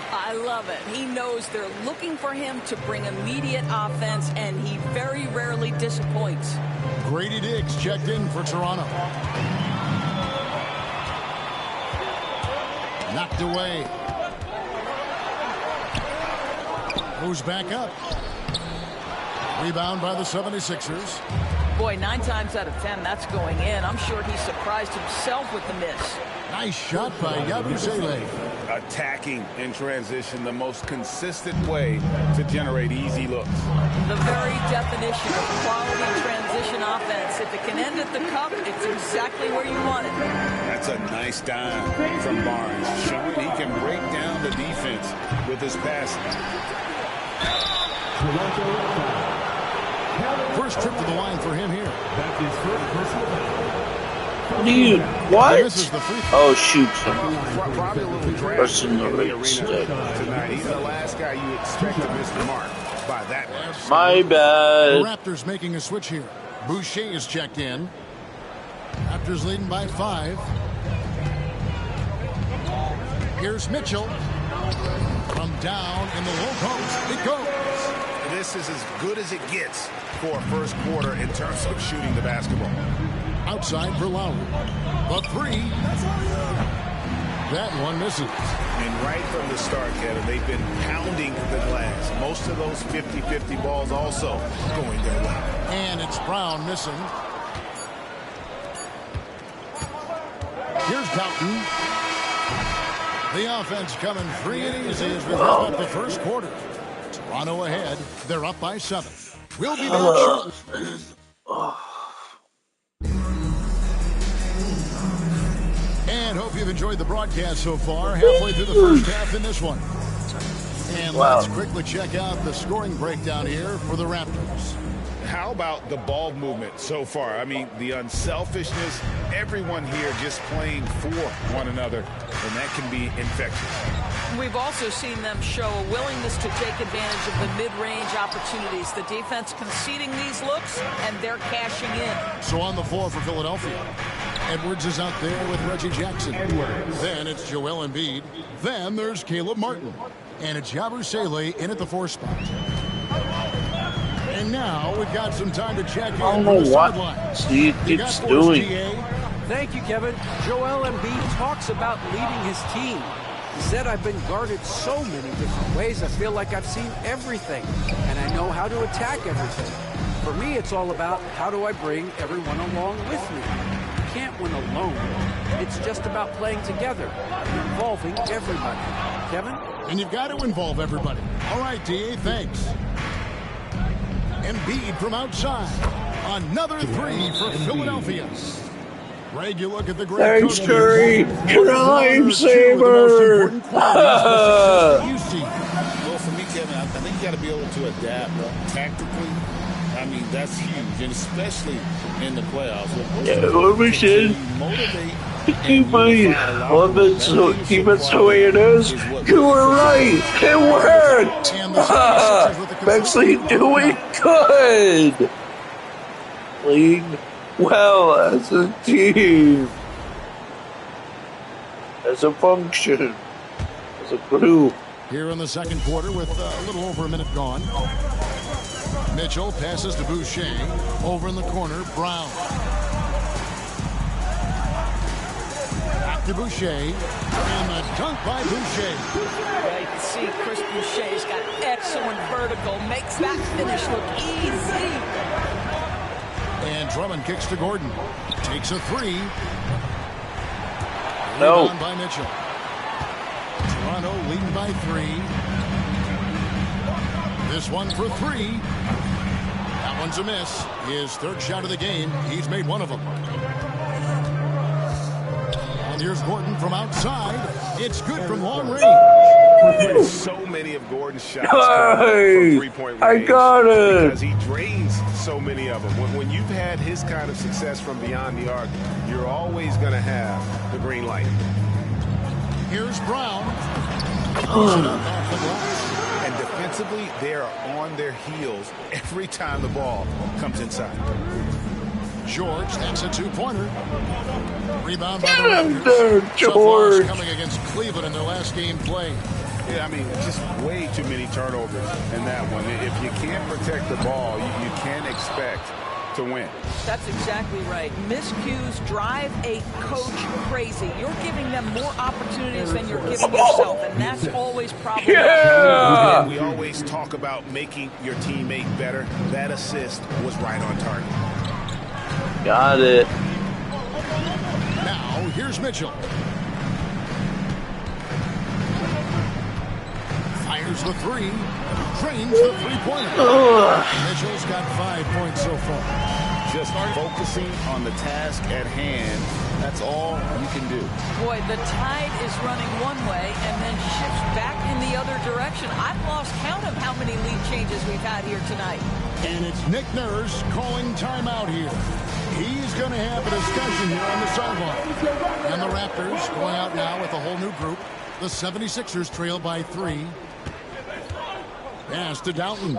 I love it. He knows they're looking for him to bring immediate offense, and he very rarely disappoints. Grady Diggs checked in for Toronto. Knocked away. Moves back up. Rebound by the 76ers. Boy, 9 times out of 10, that's going in. I'm sure he surprised himself with the miss. Nice shot by Yabusele. Attacking in transition, the most consistent way to generate easy looks. The very definition of quality transition offense. If it can end at the cup, it's exactly where you want it. That's a nice dime from Barnes, showing he can break down the defense with his passing. First trip to the line for him here. That's his first personal foul. Dude, what? Oh, shoot. Probably a little drag Person the in the right arena stick. tonight. He's the last guy you expect to miss the mark by that much. My The bad. Raptors making a switch here. Boucher is checked in. Raptors leading by 5. Here's Mitchell. From down in the low post. It goes. This is as good as it gets for a first quarter in terms of shooting the basketball. Outside for Lowry. The 3. That one misses. And right from the start, Kevin, they've been pounding the glass. Most of those 50-50 balls also going their way. And it's Brown missing. Here's Coughton. The offense coming free and easy as we wrap up the first quarter. Toronto ahead. They're up by 7. We'll be back shortly. And hope you've enjoyed the broadcast so far. Halfway through the first half in this one. And let's quickly check out the scoring breakdown here for the Raptors. How about the ball movement so far? I mean, the unselfishness, everyone here just playing for one another, and that can be infectious. We've also seen them show a willingness to take advantage of the mid-range opportunities. The defense conceding these looks, and they're cashing in. So on the floor for Philadelphia, Edwards is out there with Reggie Jackson. Then it's Joel Embiid. Then there's Caleb Martin. And it's Yabusele in at the 4 spot. And now we've got some time to check in. I don't know what he keeps doing. Thank you, Kevin. Joel Embiid talks about leading his team. He said, I've been guarded so many different ways, I feel like I've seen everything, and I know how to attack everything. For me, it's all about how do I bring everyone along with me. You can't win alone. It's just about playing together and involving everybody. Kevin? And you've got to involve everybody. All right, D.A., thanks. Embiid from outside. Another 3 for Philadelphia. Greg, you look at the great Thanks, Curry. Lifesaver. Well, for me, Kevin, I think you got to be able to adapt tactically. I mean, that's huge, and especially in the playoffs. Yeah, what we should keep my defense the way it is. You were right. It worked. Maxey doing good. Playing well as a team. As a function. As a group. Here in the second quarter with a little over a minute gone. Mitchell passes to Boucher. Over in the corner, Brown. Back to Boucher. And a dunk by Boucher. Yeah, you can see Chris Boucher's got excellent vertical. Makes that finish look easy. And Drummond kicks to Gordon. Takes a three. No. Rebound by Mitchell. Toronto leading by 3. This one for 3. That one's a miss. His third shot of the game. He's made one of them. And here's Gordon from outside. It's good from long range. So many of Gordon's shots come from three-point range. I got it. Because he drains so many of them. When you've had his kind of success from beyond the arc, you're always going to have the green light. Here's Brown. And defensively, they are on their heels every time the ball comes inside. George, that's a two-pointer. Rebound by Get the him Raptors. there, George. Coming against Cleveland in their last game played. Yeah, I mean, just way too many turnovers in that one. If you can't protect the ball, you can't expect to win. That's exactly right. Miscues drive a coach crazy. You're giving them more opportunities than you're giving yourself, and that's always problematic. Yeah. We always talk about making your teammate better. That assist was right on target. Got it. Now, here's Mitchell. Fires the three. Drains the three-pointer. Mitchell's got 5 points so far. Just focusing on the task at hand. That's all you can do. Boy, the tide is running one way and then shifts back in the other direction. I've lost count of how many lead changes we've had here tonight. And it's Nick Nurse calling timeout here. He's going to have a discussion here on the sideline. And the Raptors going out now with a whole new group. The 76ers trail by 3. Pass to Doughton.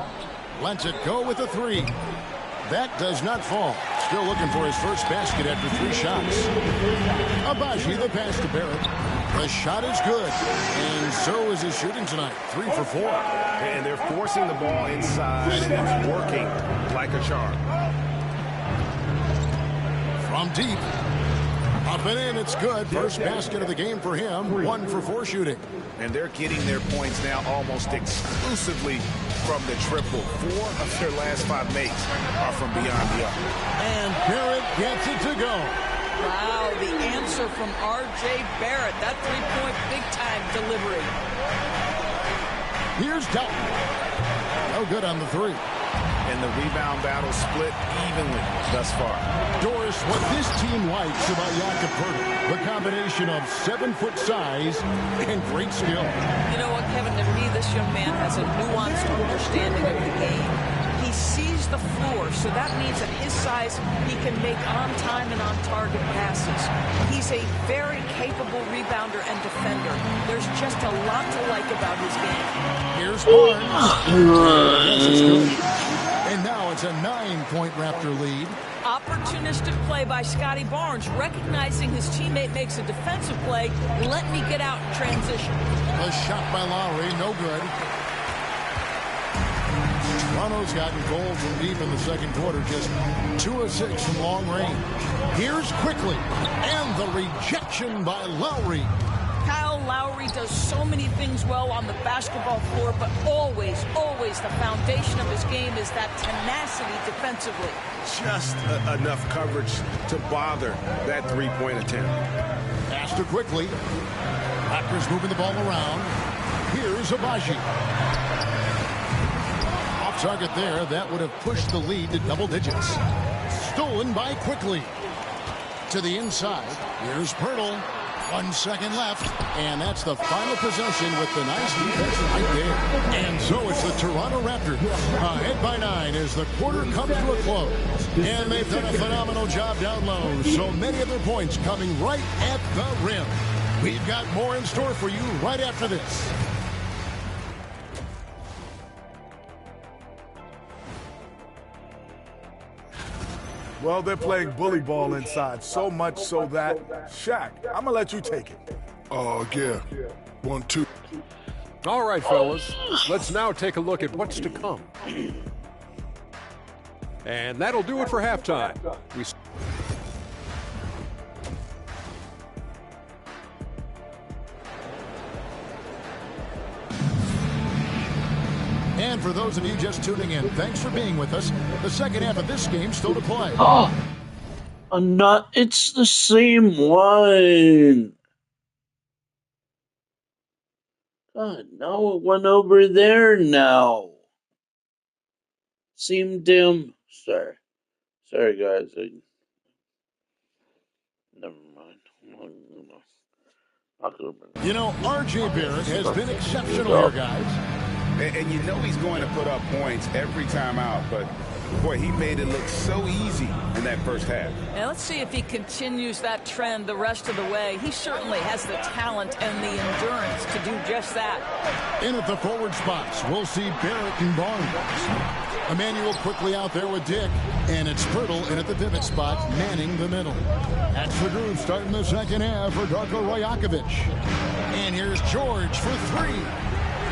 Lets it go with a 3. That does not fall. Still looking for his first basket after 3 shots. Abaji, the pass to Barrett. The shot is good. And so is his shooting tonight. 3 for 4. And they're forcing the ball inside, and it's working like a charm. From deep. Up and in, it's good. First basket of the game for him. 1 for 4 shooting. And they're getting their points now almost exclusively from the triple. 4 of their last 5 makes are from beyond the arc. And Barrett gets it to go. Wow, the answer from R.J. Barrett. That three-point big-time delivery. Here's Doughton. No good on the 3. And the rebound battle split evenly thus far. Doris, what this team likes about Jakob Poeltl, the combination of 7-foot size and great skill. You know what, Kevin, to me, this young man has a nuanced understanding of the game. He sees the floor, so that means at his size, he can make on-time and on-target passes. He's a very capable rebounder and defender. There's just a lot to like about his game. Here's Barnes. And now it's a 9-point Raptor lead. Opportunistic play by Scotty Barnes, recognizing his teammate makes a defensive play. Let me get out in transition. A shot by Lowry, no good. Toronto's gotten gold from deep in the second quarter, just 2 of 6 from long range. Here's Quickly, and the rejection by Lowry. Kyle Lowry does so many things well on the basketball floor, but always, always the foundation of his game is that tenacity defensively. Just enough coverage to bother that three-point attempt. Pass to Quickly. Raptors moving the ball around. Here's Abaji. Off target there. That would have pushed the lead to double digits. Stolen by Quickly. To the inside. Here's Poeltl. 1 second left, and that's the final possession with the nice defense right there. And so it's the Toronto Raptors ahead by 9 as the quarter comes to a close. And they've done a phenomenal job down low. So many of their points coming right at the rim. We've got more in store for you right after this. Well, they're playing bully ball inside, so much so that, Shaq, I'm going to let you take it. Oh, yeah. 1-2. All right, fellas, let's now take a look at what's to come. And that'll do it for halftime. And for those of you just tuning in, thanks for being with us. The second half of this game still to play. Oh, it's the same one. God, now it went over there now. Seemed dim. Sorry guys. Never mind. You know, R.J. Barrett has been exceptional here, guys. And you know he's going to put up points every time out, but boy, he made it look so easy in that first half. And let's see if he continues that trend the rest of the way. He certainly has the talent and the endurance to do just that. In at the forward spots, we'll see Barrett and Barnes. Emmanuel quickly out there with Dick, and it's Pirtle in at the pivot spot, manning the middle. That's the group starting the second half for Darko Rajakovic. And here's George for three.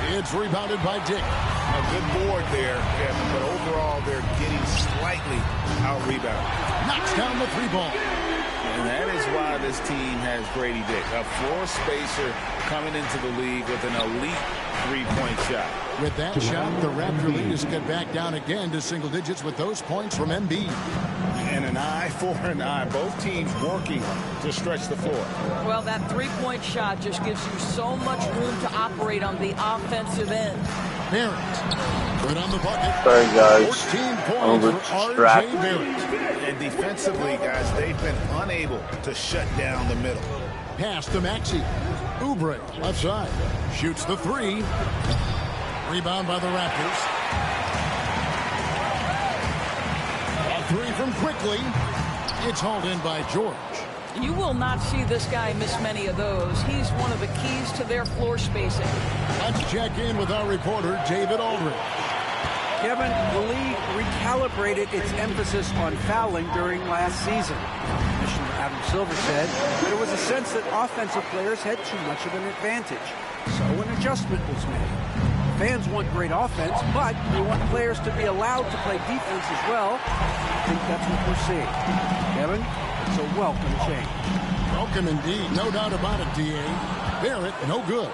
It's rebounded by Dick. A good board there, Kevin, but overall they're getting slightly out-rebounded. Knocks down the three ball. And that is why this team has Grady Dick, a floor spacer coming into the league with an elite three-point shot. With that shot, the Raptor lead is cut back down again to single digits with those points from Embiid. And an eye for an eye. Both teams working to stretch the floor. Well, that three-point shot just gives you so much room to operate on the offensive end. Barrett, put on the bucket. Sorry, guys. 14 points for R.J. Barrett. And defensively, guys, they've been unable to shut down the middle. Pass to Maxey. Oubre, left side. Shoots the three. Rebound by the Raptors. A three from Quickly. It's hauled in by George. You will not see this guy miss many of those. He's one of the keys to their floor spacing. Let's check in with our reporter, David Aldridge. Kevin, the league recalibrated its emphasis on fouling during last season. Commissioner Adam Silver said there was a sense that offensive players had too much of an advantage. So an adjustment was made. Fans want great offense, but they want players to be allowed to play defense as well. I think that's what we're seeing. Kevin, it's a welcome change. Welcome indeed, no doubt about it, D.A. Barrett, no good.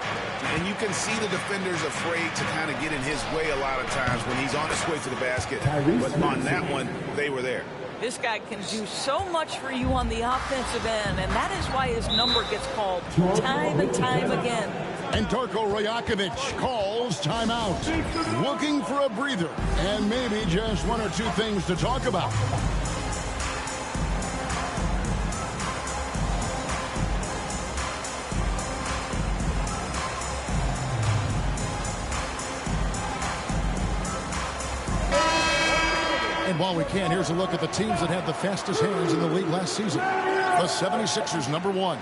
And you can see the defenders afraid to kind of get in his way a lot of times when he's on his way to the basket. But on that one, they were there. This guy can do so much for you on the offensive end, and that is why his number gets called time and time again. And Darko Rajakovic calls timeout. Looking for a breather and maybe just one or two things to talk about. And while we can, here's a look at the teams that had the fastest hands in the league last season. The 76ers, number one.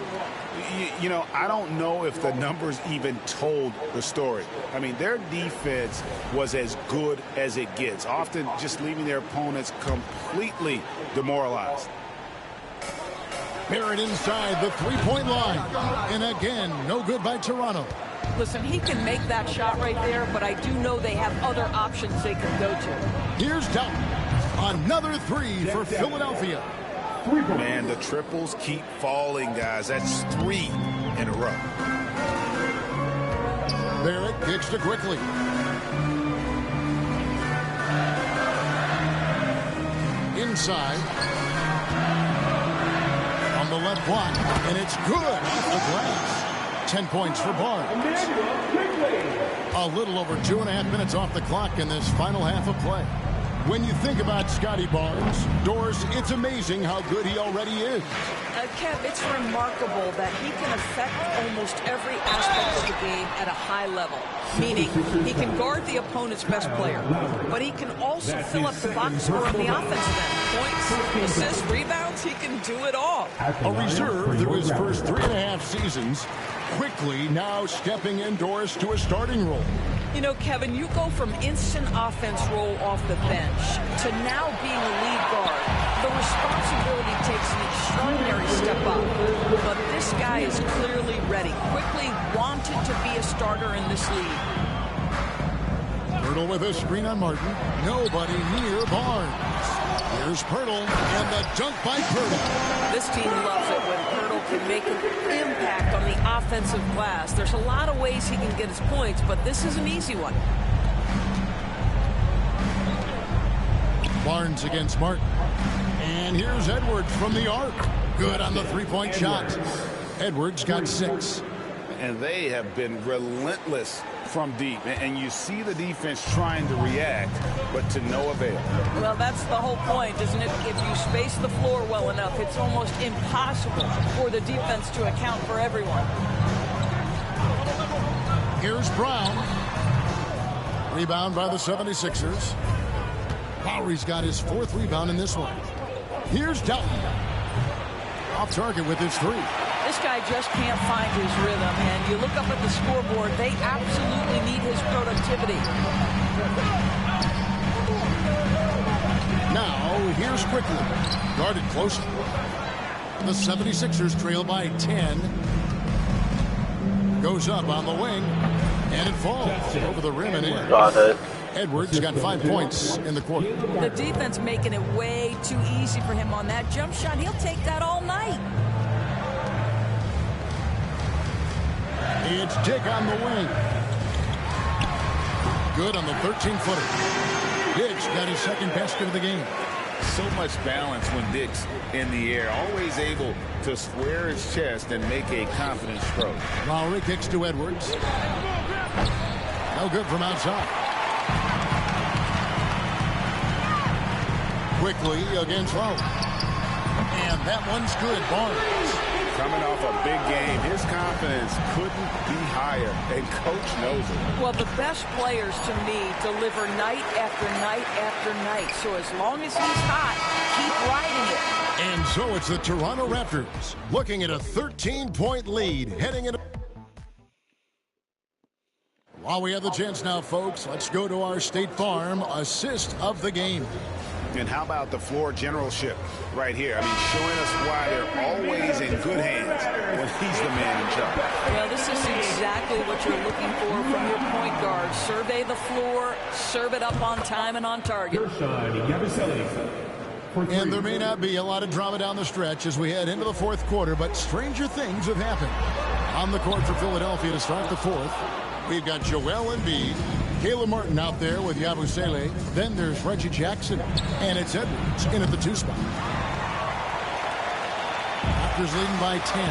You know, I don't know if the numbers even told the story. I mean, their defense was as good as it gets, often just leaving their opponents completely demoralized. Barrett inside the three-point line. And again, no good by Toronto. Listen, he can make that shot right there, but I do know they have other options they can go to. Here's Dalton. Another three for Philadelphia. Man, the triples keep falling, guys. That's 3 in a row. Barrett kicks to Quickly. Inside. On the left block, and it's good off the glass. 10 points for Barnes. A little over 2.5 minutes off the clock in this final half of play. When you think about Scotty Barnes, Doris, it's amazing how good he already is. Kev, it's remarkable that he can affect almost every aspect of the game at a high level. Meaning, he can guard the opponent's best player, but he can also fill up the box score on the offensive end. Points, assists, rebounds, he can do it all. A reserve through his first 3.5 seasons. Quickly now stepping in, Doris, to a starting role. You know, Kevin, you go from instant offense role off the bench to now being a lead guard. the responsibility takes an extraordinary step up. But this guy is clearly ready. Quickly wanted to be a starter in this league. Pirtle with a screen on Martin. Nobody near Barnes. Here's Pirtle, and the dunk by Pirtle. This team loves it when Pirtle can make an impact on the offensive glass. There's a lot of ways he can get his points, but this is an easy one. Barnes against Martin. And here's Edwards from the arc. Good on the three-point shot. Edwards got 6. And they have been relentless from deep. And you see the defense trying to react, but to no avail. Well, that's the whole point, isn't it? If you space the floor well enough, it's almost impossible for the defense to account for everyone. Here's Brown. Rebound by the 76ers. Lowry's got his 4th rebound in this one. Here's Dalton. Off target with his 3. This guy just can't find his rhythm, and you look up at the scoreboard, they absolutely need his productivity. Now, here's Quickly. Guarded closely. The 76ers trail by 10. Goes up on the wing, and it falls over the rim and in. Got it. Edwards got 5 points in the quarter. The defense making it way too easy for him on that jump shot. He'll take that all night. It's Dick on the wing. Good on the 13-footer. Dick's got his 2nd basket of the game. So much balance when Dick's in the air. Always able to square his chest and make a confident stroke. Lowry kicks to Edwards. No good from outside. Quickly against Lowry. And that one's good. Barnes. Coming off a big game, his confidence couldn't be higher, and coach knows it. Well, the best players, to me, deliver night after night after night. So as long as he's hot, keep riding it. And so it's the Toronto Raptors looking at a 13-point lead heading into... While we have the chance now, folks, let's go to our State Farm assist of the game. And how about the floor generalship right here? I mean, showing us why they're always in good hands when he's the man in charge. Well, this is exactly what you're looking for from your point guard. Survey the floor, serve it up on time and on target. And there may not be a lot of drama down the stretch as we head into the 4th quarter, but stranger things have happened. On the court for Philadelphia to start the 4th, we've got Joel Embiid, Caleb Martin out there with Yabusele. Then there's Reggie Jackson, and it's Edwards in at the 2 spot. Raptors leading by 10.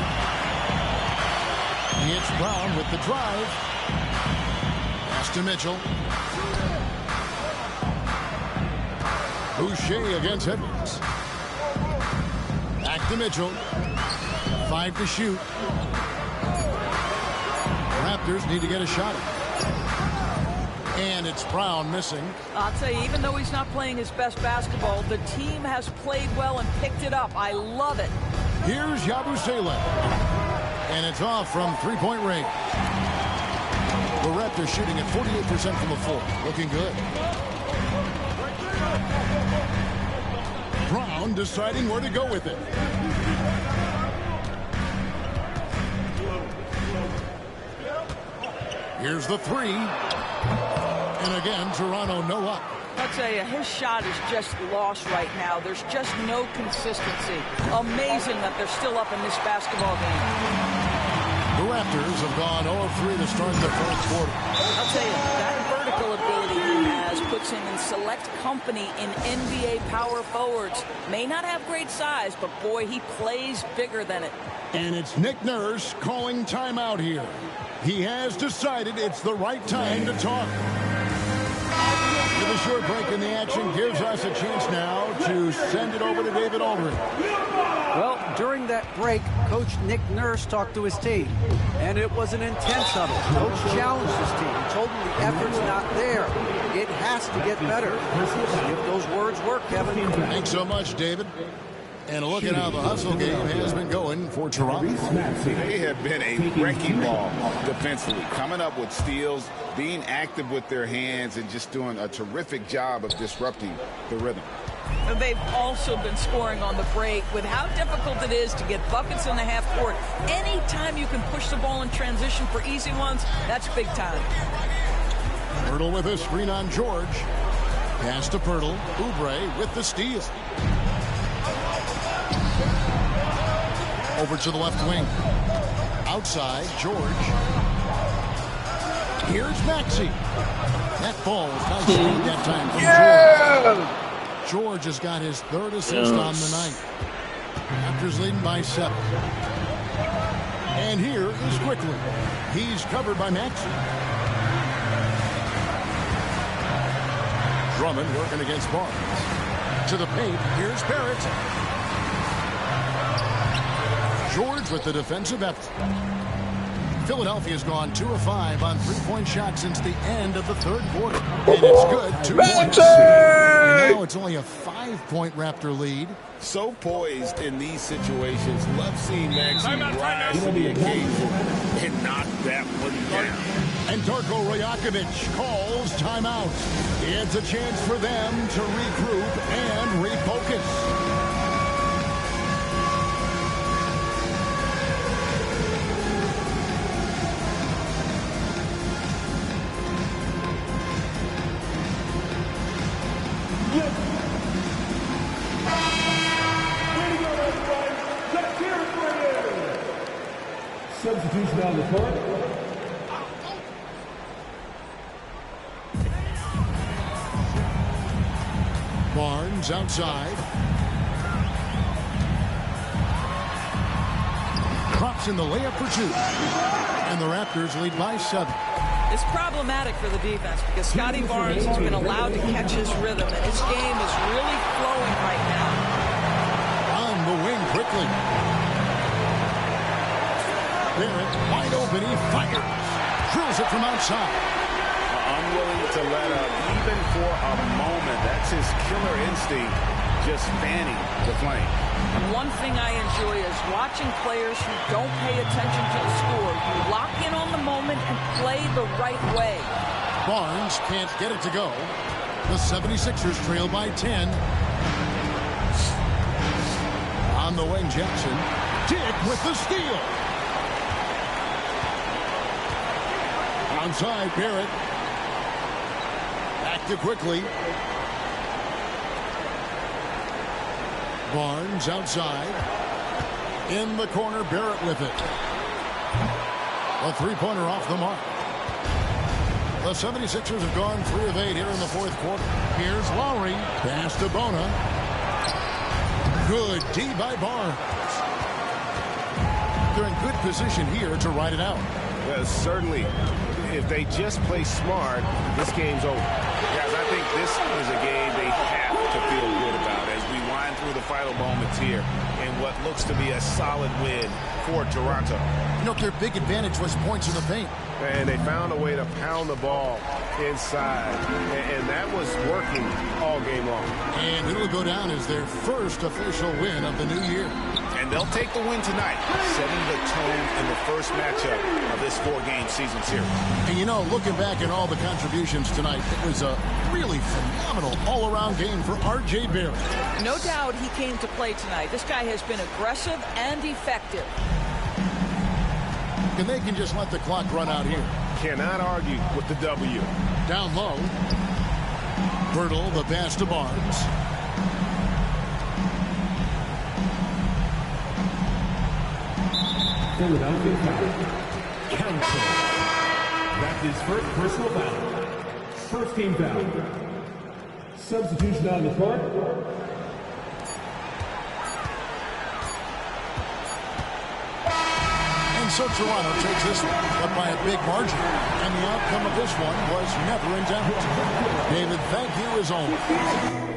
It's Brown with the drive. Pass to Mitchell. Boucher against Edwards. Back to Mitchell. 5 to shoot. Raptors need to get a shot. And it's Brown missing. I'll tell you, even though he's not playing his best basketball, the team has played well and picked it up. I love it. Here's Yabusele. And it's off from 3-point range. The Raptors shooting at 48% from the floor. Looking good. Brown deciding where to go with it. Here's the 3. And again, Toronto no up. I'll tell you, his shot is just lost right now. There's just no consistency. Amazing that they're still up in this basketball game. The Raptors have gone 0-3 to start the 4th quarter. I'll tell you, that vertical ability he has puts him in select company in NBA power forwards. May not have great size, but boy, he plays bigger than it. And it's Nick Nurse calling timeout here. He has decided it's the right time to talk. With a short break in the action gives us a chance now to send it over to David Aldridge. Well, during that break, Coach Nick Nurse talked to his team, and it was an intense huddle. Coach challenged his team, told them the effort's not there. It has to get better. See if those words work, Kevin. Thanks so much, David. And look at how the hustle game has been going for Toronto. They have been a wrecking ball defensively, coming up with steals, being active with their hands, and just doing a terrific job of disrupting the rhythm. They've also been scoring on the break. With how difficult it is to get buckets in the half court, anytime you can push the ball in transition for easy ones, that's big time. Poeltl with a screen on George. Pass to Poeltl. Oubre with the steal. Over to the left wing. Outside, George. Here's Maxey. That ball was nice that time from George. George has got his third assist on the night. Raptors leading by 7. And here is Quickly. He's covered by Maxey. Drummond working against Barnes. To the paint, here's Barrett. George with the defensive effort. Philadelphia's gone 2 of 5 on three-point shots since the end of the third quarter. And it's good. 2 points. And now it's only a 5-point Raptor lead. So poised in these situations. Love seeing Maxey rise to the occasion and knock that one down. And Darko Rajakovic calls timeout. It's a chance for them to regroup and refocus. Substitution on the court. Barnes outside. Drops in the layup for 2. And the Raptors lead by 7. It's problematic for the defense because Scotty Barnes has been allowed to catch his rhythm, and his game is really flowing right now. On the wing quickly. Barrett wide open, he fires. Drills it from outside. Unwilling to let up, even for a moment. That's his killer instinct, just fanning the flame. One thing I enjoy is watching players who don't pay attention to the score. You lock in on the moment and play the right way. Barnes can't get it to go. The 76ers trail by 10. On the wing, Jackson. Dick with the steal. Outside, Barrett. Back to Quickly. Barnes outside. In the corner, Barrett with it. A three-pointer off the mark. The 76ers have gone 3 of 8 here in the fourth quarter. Here's Lowry. Pass to Bona. Good D by Barnes. They're in good position here to ride it out. Well, certainly. If they just play smart, this game's over. Guys, I think this is a game they have to feel good about as we wind through the final moments here in what looks to be a solid win for Toronto. You know, their big advantage was points in the paint. And they found a way to pound the ball inside. And that was working all game long. And it'll go down as their first official win of the new year. And they'll take the win tonight, setting the tone in the first matchup of this 4-game season series. And you know, looking back at all the contributions tonight, it was a really phenomenal all-around game for R.J. Barrett. No doubt he came to play tonight. This guy has been aggressive and effective. And they can just let the clock run out here. Cannot argue with the W. Down low. Poeltl, the pass to Barnes. Philadelphia foul. Council. That's his first personal foul. First team foul. Substitution on the court. And so Toronto takes this one, but by a big margin. And the outcome of this one was never in doubt. David, thank you as always.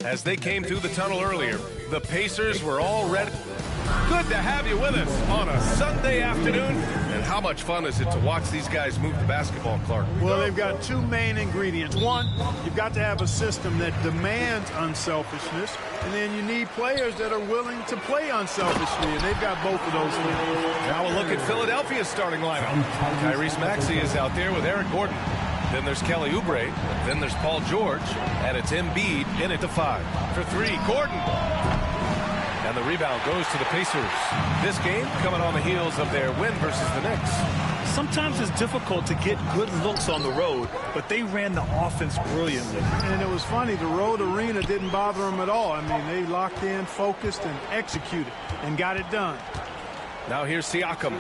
As they came through the tunnel earlier, the Pacers were all ready. Good to have you with us on a Sunday afternoon. And how much fun is it to watch these guys move the basketball, Clark? Well, they've got two main ingredients. One, you've got to have a system that demands unselfishness, and then you need players that are willing to play unselfishly, and they've got both of those things. Now a look at Philadelphia's starting lineup. Tyrese Maxey is out there with Eric Gordon. Then there's Kelly Oubre. Then there's Paul George. And it's Embiid in at the 5. For 3, Gordon. And the rebound goes to the Pacers. This game coming on the heels of their win versus the Knicks. Sometimes it's difficult to get good looks on the road, but they ran the offense brilliantly. And it was funny, the road arena didn't bother them at all. I mean, they locked in, focused, and executed, and got it done. Now here's Siakam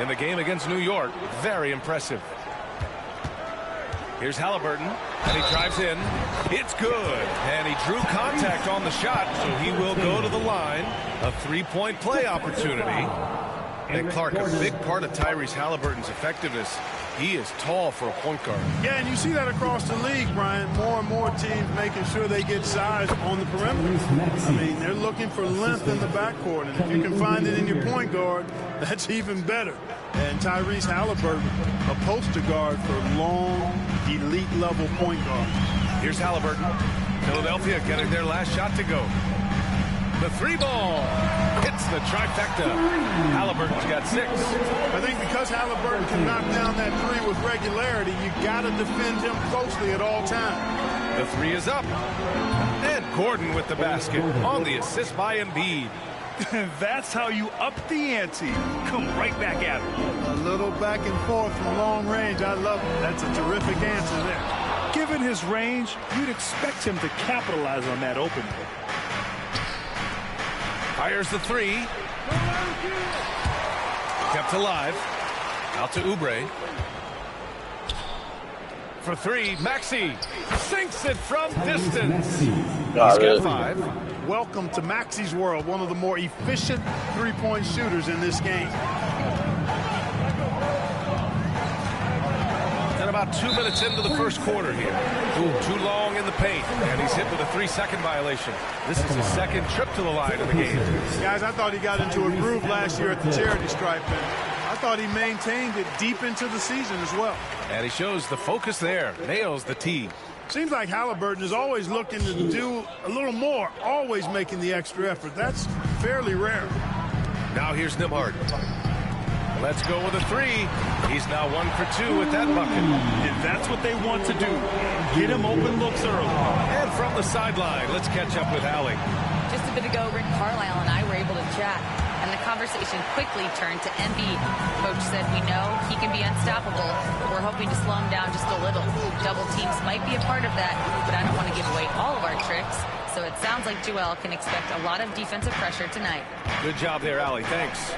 in the game against New York. Very impressive. Here's Halliburton, and he drives in. It's good, and he drew contact on the shot, so he will go to the line. A 3-point play opportunity. And Clark, a big part of Tyrese Halliburton's effectiveness, he is tall for a point guard. Yeah, and you see that across the league, Brian. More and more teams making sure they get size on the perimeter. I mean, they're looking for length in the backcourt, and if you can find it in your point guard, that's even better. And Tyrese Halliburton, a poster guard for long, elite-level point guard. Here's Halliburton. Philadelphia getting their last shot to go. The 3-ball hits the trifecta. Halliburton's got 6. I think because Halliburton can knock down that 3 with regularity, you got to defend him closely at all times. The 3 is up. And Gordon with the basket on the assist by Embiid. That's how you up the ante. Come right back at him. A little back and forth from long range. I love it. That's a terrific answer there. Given his range, you'd expect him to capitalize on that opening. Fires the 3. Kept alive. Out to Oubre. For 3, Maxey sinks it from distance. He's got 5. Welcome to Maxey's world, one of the more efficient three-point shooters in this game. And about 2 minutes into the first quarter here. Too long in the paint, and he's hit with a 3-second violation. This is his second trip to the line in the game. Guys, I thought he got into a groove last year at the charity stripe, and I thought he maintained it deep into the season as well. And he shows the focus there. Nails the tee. Seems like Halliburton is always looking to do a little more, always making the extra effort. That's fairly rare. Now here's Nembhard. Let's go with a 3. He's now 1 for 2 with that bucket. And that's what they want to do. Get him open looks early. And from the sideline, let's catch up with Allie. Just a bit ago, Rick Carlisle and I were able to chat, and the conversation quickly turned to Embiid. Coach said, we know he can be unstoppable, but we're hoping to slow him down just a little. Double teams might be a part of that, but I don't want to give away all of our tricks. So it sounds like Joel can expect a lot of defensive pressure tonight. Good job there, Allie. Thanks.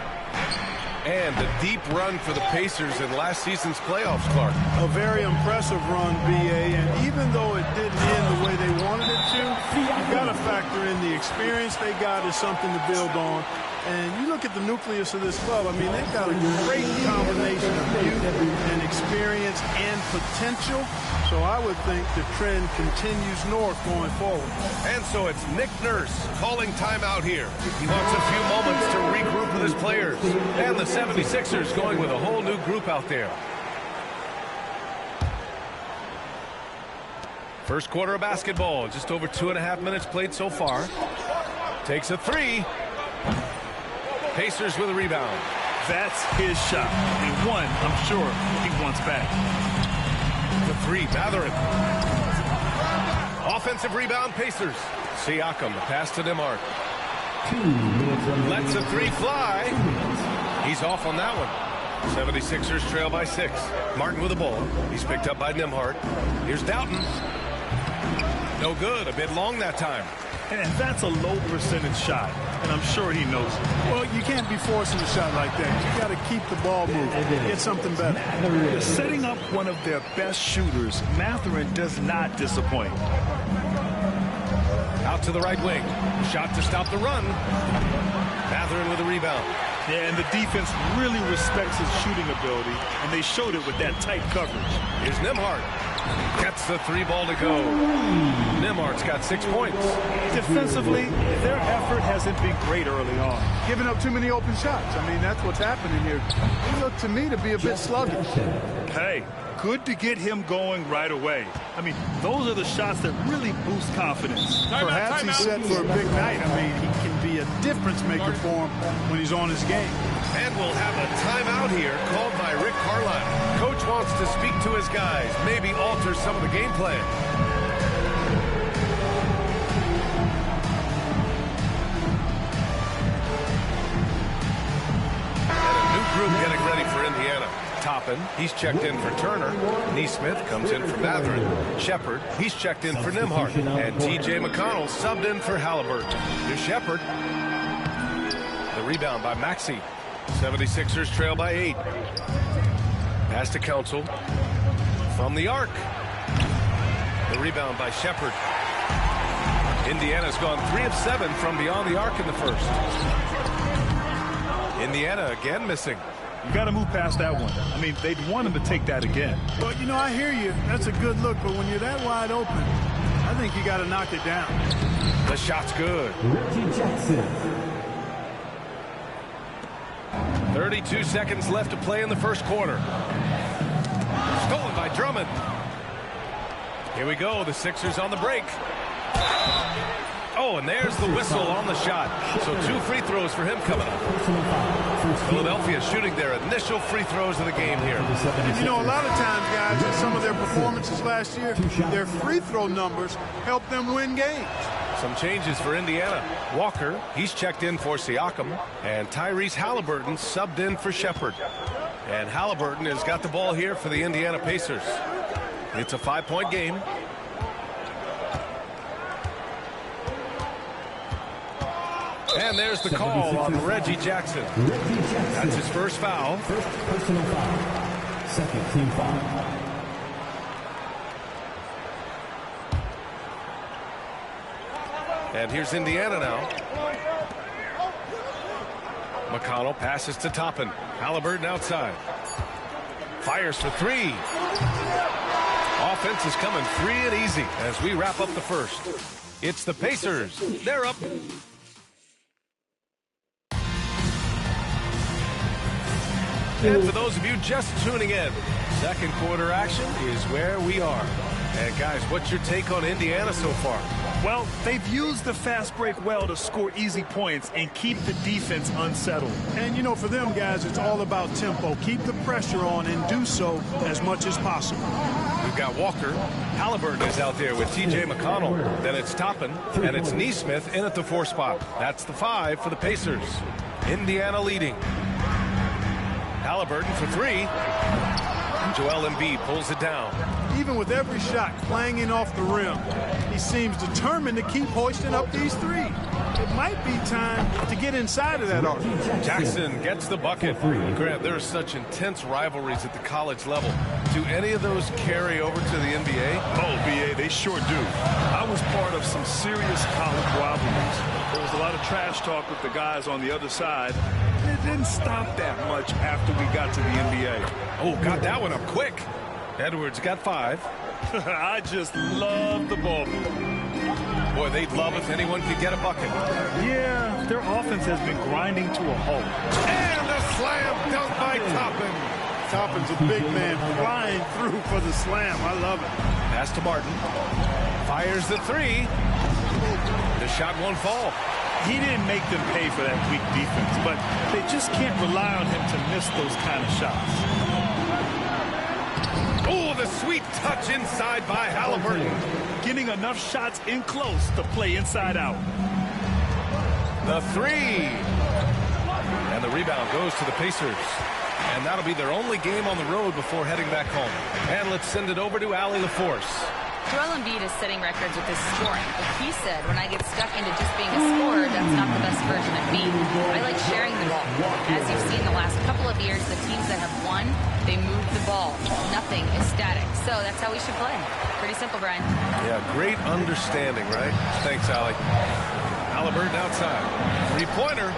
And a deep run for the Pacers in last season's playoffs, Clark. A very impressive run, B.A., and even though it didn't end the way they wanted it to, you've got to factor in the experience they got as something to build on. And you look at the nucleus of this club, I mean, they've got a great combination of youth and experience and potential. So I would think the trend continues north going forward. And so it's Nick Nurse calling timeout here. He wants a few moments to regroup with his players. And the 76ers going with a whole new group out there. First quarter of basketball, just over 2.5 minutes played so far. Takes a 3. Pacers with a rebound. That's his shot. And one, I'm sure, he wants back. The 3, Mathurin. Offensive rebound, Pacers. Siakam, the pass to Nembhard. Lets a 3 fly. He's off on that one. 76ers trail by 6. Martin with the ball. He's picked up by Nembhard. Here's Doughton. No good. A bit long that time. And that's a low percentage shot, and I'm sure he knows it. Well, you can't be forcing a shot like that. You got to keep the ball moving. Get something better. Setting up one of their best shooters, Mathurin does not disappoint. Out to the right wing. Shot to stop the run. Mathurin with a rebound. Yeah, and the defense really respects his shooting ability, and they showed it with that tight coverage. Here's Nembhard. Gets the 3 ball to go. Nembhard's got 6 points. Defensively, their effort hasn't been great early on. Giving up too many open shots. I mean, that's what's happening here. They look to me to be a bit sluggish. Hey, good to get him going right away. I mean, those are the shots that really boost confidence. Perhaps he's set for a big night. I mean, he can be a difference maker for him when he's on his game. And we'll have a timeout here called by Rick Carlisle. Coach wants to speak to his guys, maybe alter some of the game plan. And a new group getting ready for Indiana. Toppin, he's checked in for Turner. Neesmith comes in for Mathurin. Shepard, he's checked in for Nembhard. And T.J. McConnell subbed in for Halliburton. Here's Shepard. The rebound by Maxey. 76ers trail by 8. Pass to Council. From the arc. The rebound by Shepard. Indiana's gone 3 of 7 from beyond the arc in the first. Indiana again missing. You got to move past that one. I mean, they'd want him to take that again. But, you know, I hear you. That's a good look. But when you're that wide open, I think you got to knock it down. The shot's good. Reggie Jackson. 32 seconds left to play in the first quarter. Stolen by Drummond. Here we go. The Sixers on the break. Oh, and there's the whistle on the shot. So 2 free throws for him coming up. Philadelphia shooting their initial free throws of the game here. And you know, a lot of times, guys, in some of their performances last year, their free throw numbers helped them win games. Some changes for Indiana. Walker, he's checked in for Siakam. And Tyrese Halliburton subbed in for Shepard. And Halliburton has got the ball here for the Indiana Pacers. It's a 5-point game. And there's the call on Reggie Jackson. That's his first foul. First personal foul. Second team foul. And here's Indiana now. McConnell passes to Toppin. Halliburton outside. Fires for 3. Offense is coming free and easy as we wrap up the first. It's the Pacers. They're up. And for those of you just tuning in, second quarter action is where we are. And guys, what's your take on Indiana so far? Well, they've used the fast break well to score easy points and keep the defense unsettled. And, you know, for them, guys, it's all about tempo. Keep the pressure on and do so as much as possible. We've got Walker. Halliburton is out there with T.J. McConnell. Then it's Toppin, and it's Neesmith in at the 4 spot. That's the 5 for the Pacers. Indiana leading. Halliburton for 3. Joel Embiid pulls it down. Even with every shot clanging off the rim, he seems determined to keep hoisting up these 3. It might be time to get inside of that arc. Jackson gets the bucket. Grant, there are such intense rivalries at the college level. Do any of those carry over to the NBA? Oh, BA, they sure do. I was part of some serious college rivalries. There was a lot of trash talk with the guys on the other side. It didn't stop that much after we got to the NBA. Oh, got that one up quick. Edwards got 5. I just love the ball. Boy, they'd love if anyone could get a bucket. Yeah, their offense has been grinding to a halt. And a slam dunk by Toppin. Toppin's a big man flying through for the slam. I love it. Pass to Martin. Fires the 3. The shot won't fall. He didn't make them pay for that weak defense, but they just can't rely on him to miss those kind of shots. Oh, the sweet touch inside by Halliburton. Getting enough shots in close to play inside out. The 3. And the rebound goes to the Pacers. And that'll be their only game on the road before heading back home. And let's send it over to Allie LaForce. Joel Embiid is setting records with his scoring, but he said, when I get stuck into just being a scorer, that's not the best version of me. I like sharing the ball. As you've seen the last couple of years, the teams that have won, they move the ball. Nothing is static. So that's how we should play. Pretty simple, Brian. Yeah, great understanding, right? Thanks, Allie. Halliburton outside. 3-pointer.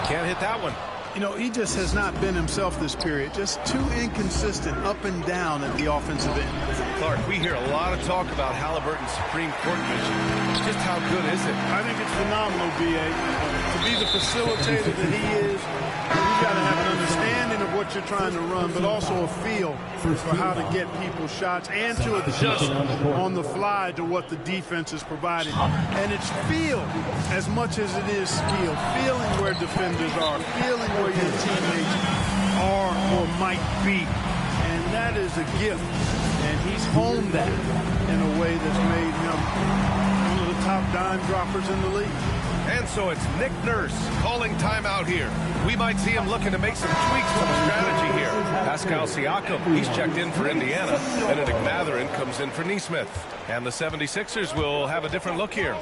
Can't hit that one. You know, he just has not been himself this period. Just too inconsistent up and down at the offensive end. Clark, we hear a lot of talk about Halliburton's Supreme Court vision. Just how good is it? I think it's phenomenal, B.A. To be the facilitator that he is, you've got to have an understanding of what you're trying to run, but also a feel for how to get people shots and to adjust on the fly to what the defense is providing. And it's feel as much as it is skill. Feeling where defenders are, feeling where your teammates are or might be. And that is a gift. And he's honed that in a way that's made him one of the top dime droppers in the league. And so it's Nick Nurse calling timeout here. We might see him looking to make some tweaks to the strategy here. Pascal Siakam, he's checked in for Indiana. Benedict Mathurin comes in for Nesmith. And the 76ers will have a different look here.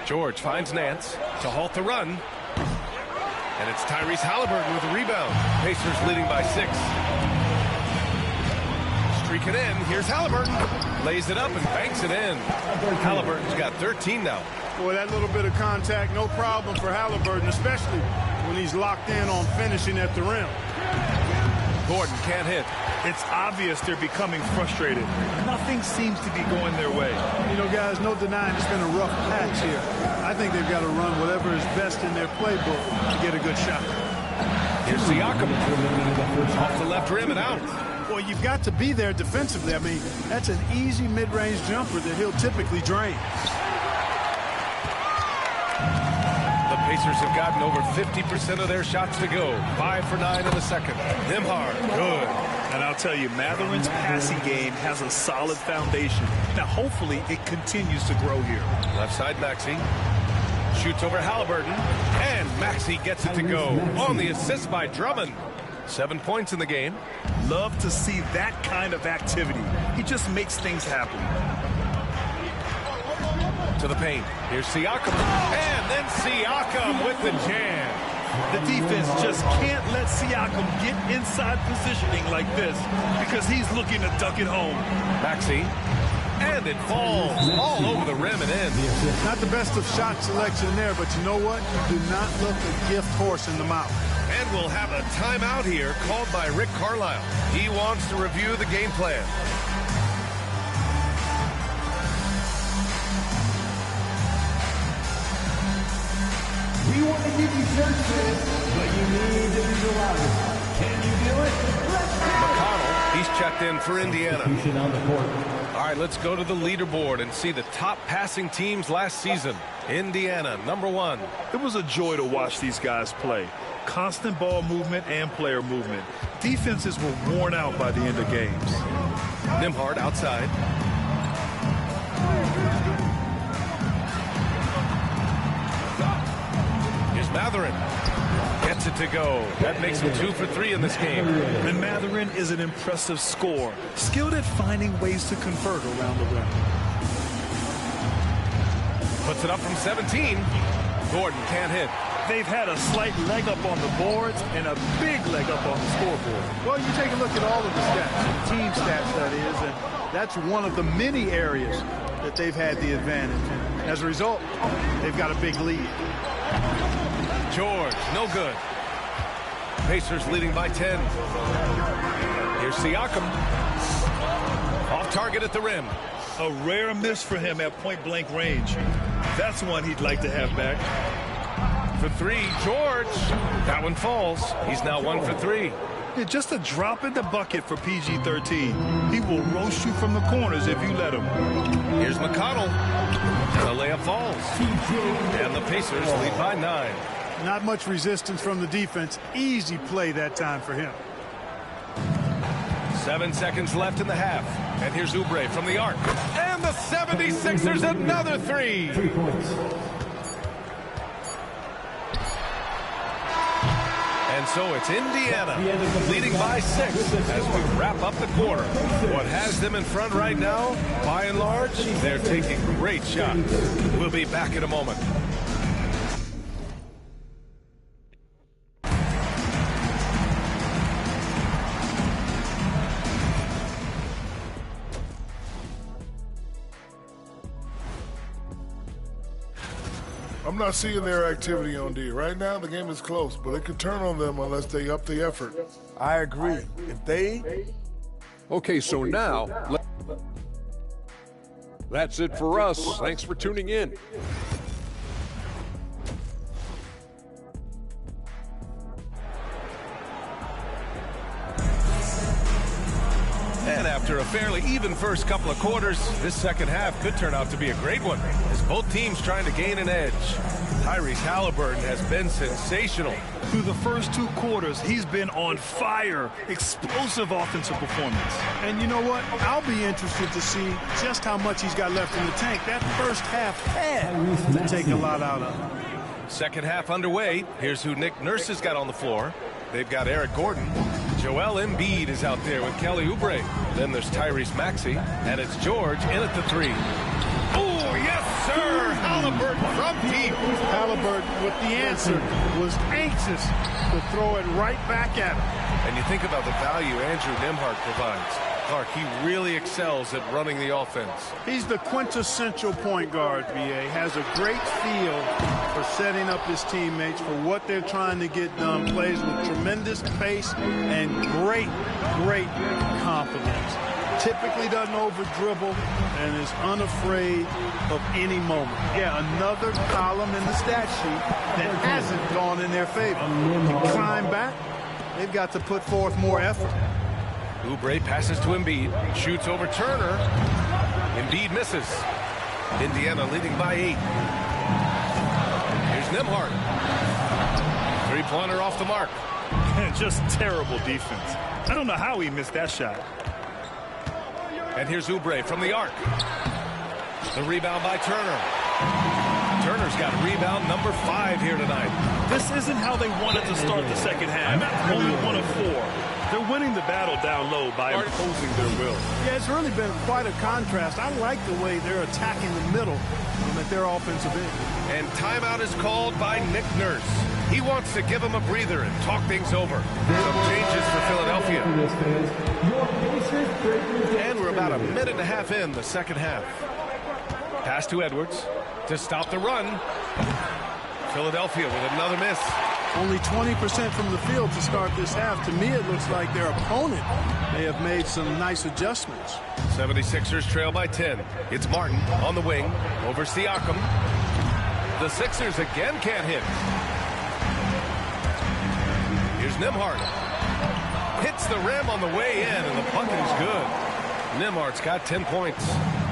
George finds Nance to halt the run. And it's Tyrese Halliburton with a rebound. Pacers leading by 6. Streaking in. Here's Halliburton. Lays it up and banks it in. Halliburton's got 13 now. Boy, that little bit of contact, no problem for Halliburton, especially when he's locked in on finishing at the rim. Gordon can't hit. It's obvious they're becoming frustrated. Nothing seems to be going their way. You know, guys, no denying it's been a rough patch here. I think they've got to run whatever is best in their playbook to get a good shot. Here's Siakam. Off the left rim and out. Well, you've got to be there defensively. I mean, that's an easy mid-range jumper that he'll typically drain. The Pacers have gotten over 50% of their shots to go. 5 for 9 in the second. Nembhard, good. And I'll tell you, Matherin's passing game has a solid foundation. Now, hopefully, it continues to grow here. Left side, Maxey. Shoots over Halliburton. And Maxey gets it to go. On the assist by Drummond. 7 points in the game. Love to see that kind of activity. He just makes things happen. To the paint. Here's Siakam. And then Siakam with the jam. The defense just can't let Siakam get inside positioning like this because he's looking to duck it home. Maxey. And it falls all over the rim and in. Not the best of shot selection there, but you know what? You do not look a gift horse in the mouth. And we'll have a timeout here called by Rick Carlisle. He wants to review the game plan. We want to give you services, but you need to be the loudest. Can you do it? McConnell, he's checked in for Indiana. All right, let's go to the leaderboard and see the top passing teams last season. Indiana, number 1. It was a joy to watch these guys play. Constant ball movement and player movement. Defenses were worn out by the end of games. Nembhard outside. Here's Mathurin. Gets it to go. That makes him 2 for 3 in this game. And Mathurin is an impressive scorer, skilled at finding ways to convert around the rim. Puts it up from 17. Gordon can't hit. They've had a slight leg up on the boards and a big leg up on the scoreboard. Well, you take a look at all of the stats, team stats that is, and that's one of the many areas that they've had the advantage. And as a result, they've got a big lead. George, no good. Pacers leading by 10. Here's Siakam. Off target at the rim. A rare miss for him at point-blank range. That's one he'd like to have back. For 3, George. That one falls. He's now 1 for 3. Yeah, just a drop in the bucket for PG-13. He will roast you from the corners if you let him. Here's McConnell. The layup falls. And the Pacers lead by 9. Not much resistance from the defense. Easy play that time for him. 7 seconds left in the half. And here's Oubre from the arc. And the 76ers another 3. 3 points. And so it's Indiana leading by 6 as we wrap up the quarter. What has them in front right now, by and large, they're taking great shots. We'll be back in a moment. I'm not seeing their activity on D. Right now, the game is close, but it could turn on them unless they up the effort. I agree. If they... Okay, so now... That's it for us. Thanks for tuning in. And after a fairly even first couple of quarters, this second half could turn out to be a great one, as both teams trying to gain an edge. Tyrese Halliburton has been sensational. Through the first 2 quarters, he's been on fire. Explosive offensive performance. And you know what? I'll be interested to see just how much he's got left in the tank. That first half had to take a lot out of him. Second half underway. Here's who Nick Nurse has got on the floor. They've got Eric Gordon. Joel Embiid is out there with Kelly Oubre. Then there's Tyrese Maxey, and it's George in at the 3. Oh, yes, sir! Halliburton from deep. Halliburton with the answer was anxious to throw it right back at him. And you think about the value Andrew Nembhard provides. Clark, he really excels at running the offense. He's the quintessential point guard, BA. Has a great feel for setting up his teammates for what they're trying to get done. Plays with tremendous pace and great confidence. Typically doesn't over-dribble and is unafraid of any moment. Yeah, another column in the stat sheet that hasn't gone in their favor. To climb back, they've got to put forth more effort. Oubre passes to Embiid, shoots over Turner. Embiid misses. Indiana leading by 8. Here's Nembhard. 3-pointer off the mark. Just terrible defense. I don't know how he missed that shot. And here's Oubre from the arc. The rebound by Turner. Turner's got rebound number 5 here tonight. This isn't how they wanted to start the second half. Only 1 of 4. They're winning the battle down low by imposing their will. Yeah, it's really been quite a contrast. I like the way they're attacking the middle at their offensive end. And timeout is called by Nick Nurse. He wants to give him a breather and talk things over. Some changes for Philadelphia. And we're about a minute and a half in the second half. Pass to Edwards to stop the run. Philadelphia with another miss. Only 20% from the field to start this half. To me, it looks like their opponent may have made some nice adjustments. 76ers trail by 10. It's Martin on the wing over Siakam. The Sixers again can't hit. Here's Nembhard. Hits the rim on the way in, and the bucket is good. Nembhard's got 10 points.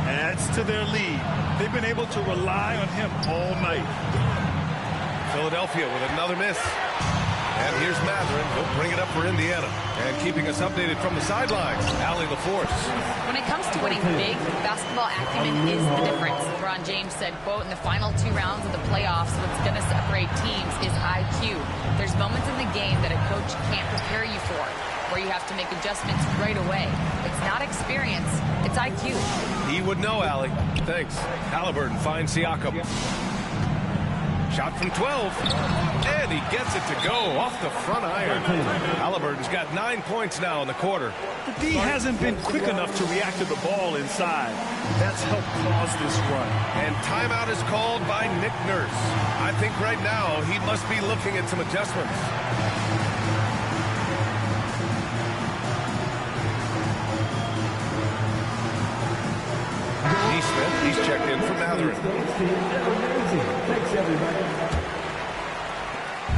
Adds to their lead. They've been able to rely on him all night. Philadelphia with another miss. And here's Mathurin. He'll bring it up for Indiana. And keeping us updated from the sidelines, Allie LaForce. When it comes to winning big, basketball acumen is the difference. LeBron James said, quote, in the final 2 rounds of the playoffs, what's going to separate teams is IQ. There's moments in the game that a coach can't prepare you for, where you have to make adjustments right away. It's not experience, it's IQ. He would know, Allie. Thanks. Halliburton finds Siakam. Shot from 12, and he gets it to go off the front iron. Halliburton's got 9 points now in the quarter. The D hasn't been quick enough to react to the ball inside. That's helped cause this run. And timeout is called by Nick Nurse. I think right now he must be looking at some adjustments. Neesmith, he's checked in for Mathurin.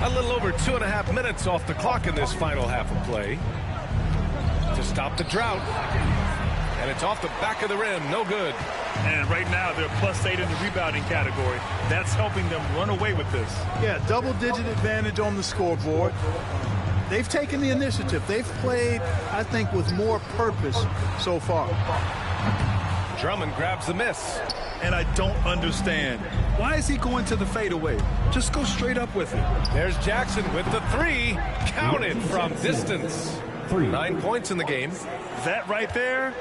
A little over 2.5 minutes off the clock in this final half of play to stop the drought. And it's off the back of the rim. No good. And right now they're +8 in the rebounding category. That's helping them run away with this. Yeah, double-digit advantage on the scoreboard. They've taken the initiative. They've played, I think, with more purpose so far. Drummond grabs the miss. And I don't understand. Why is he going to the fadeaway? Just go straight up with it. There's Jackson with the 3. Counted from distance. 9 points in the game. That right there,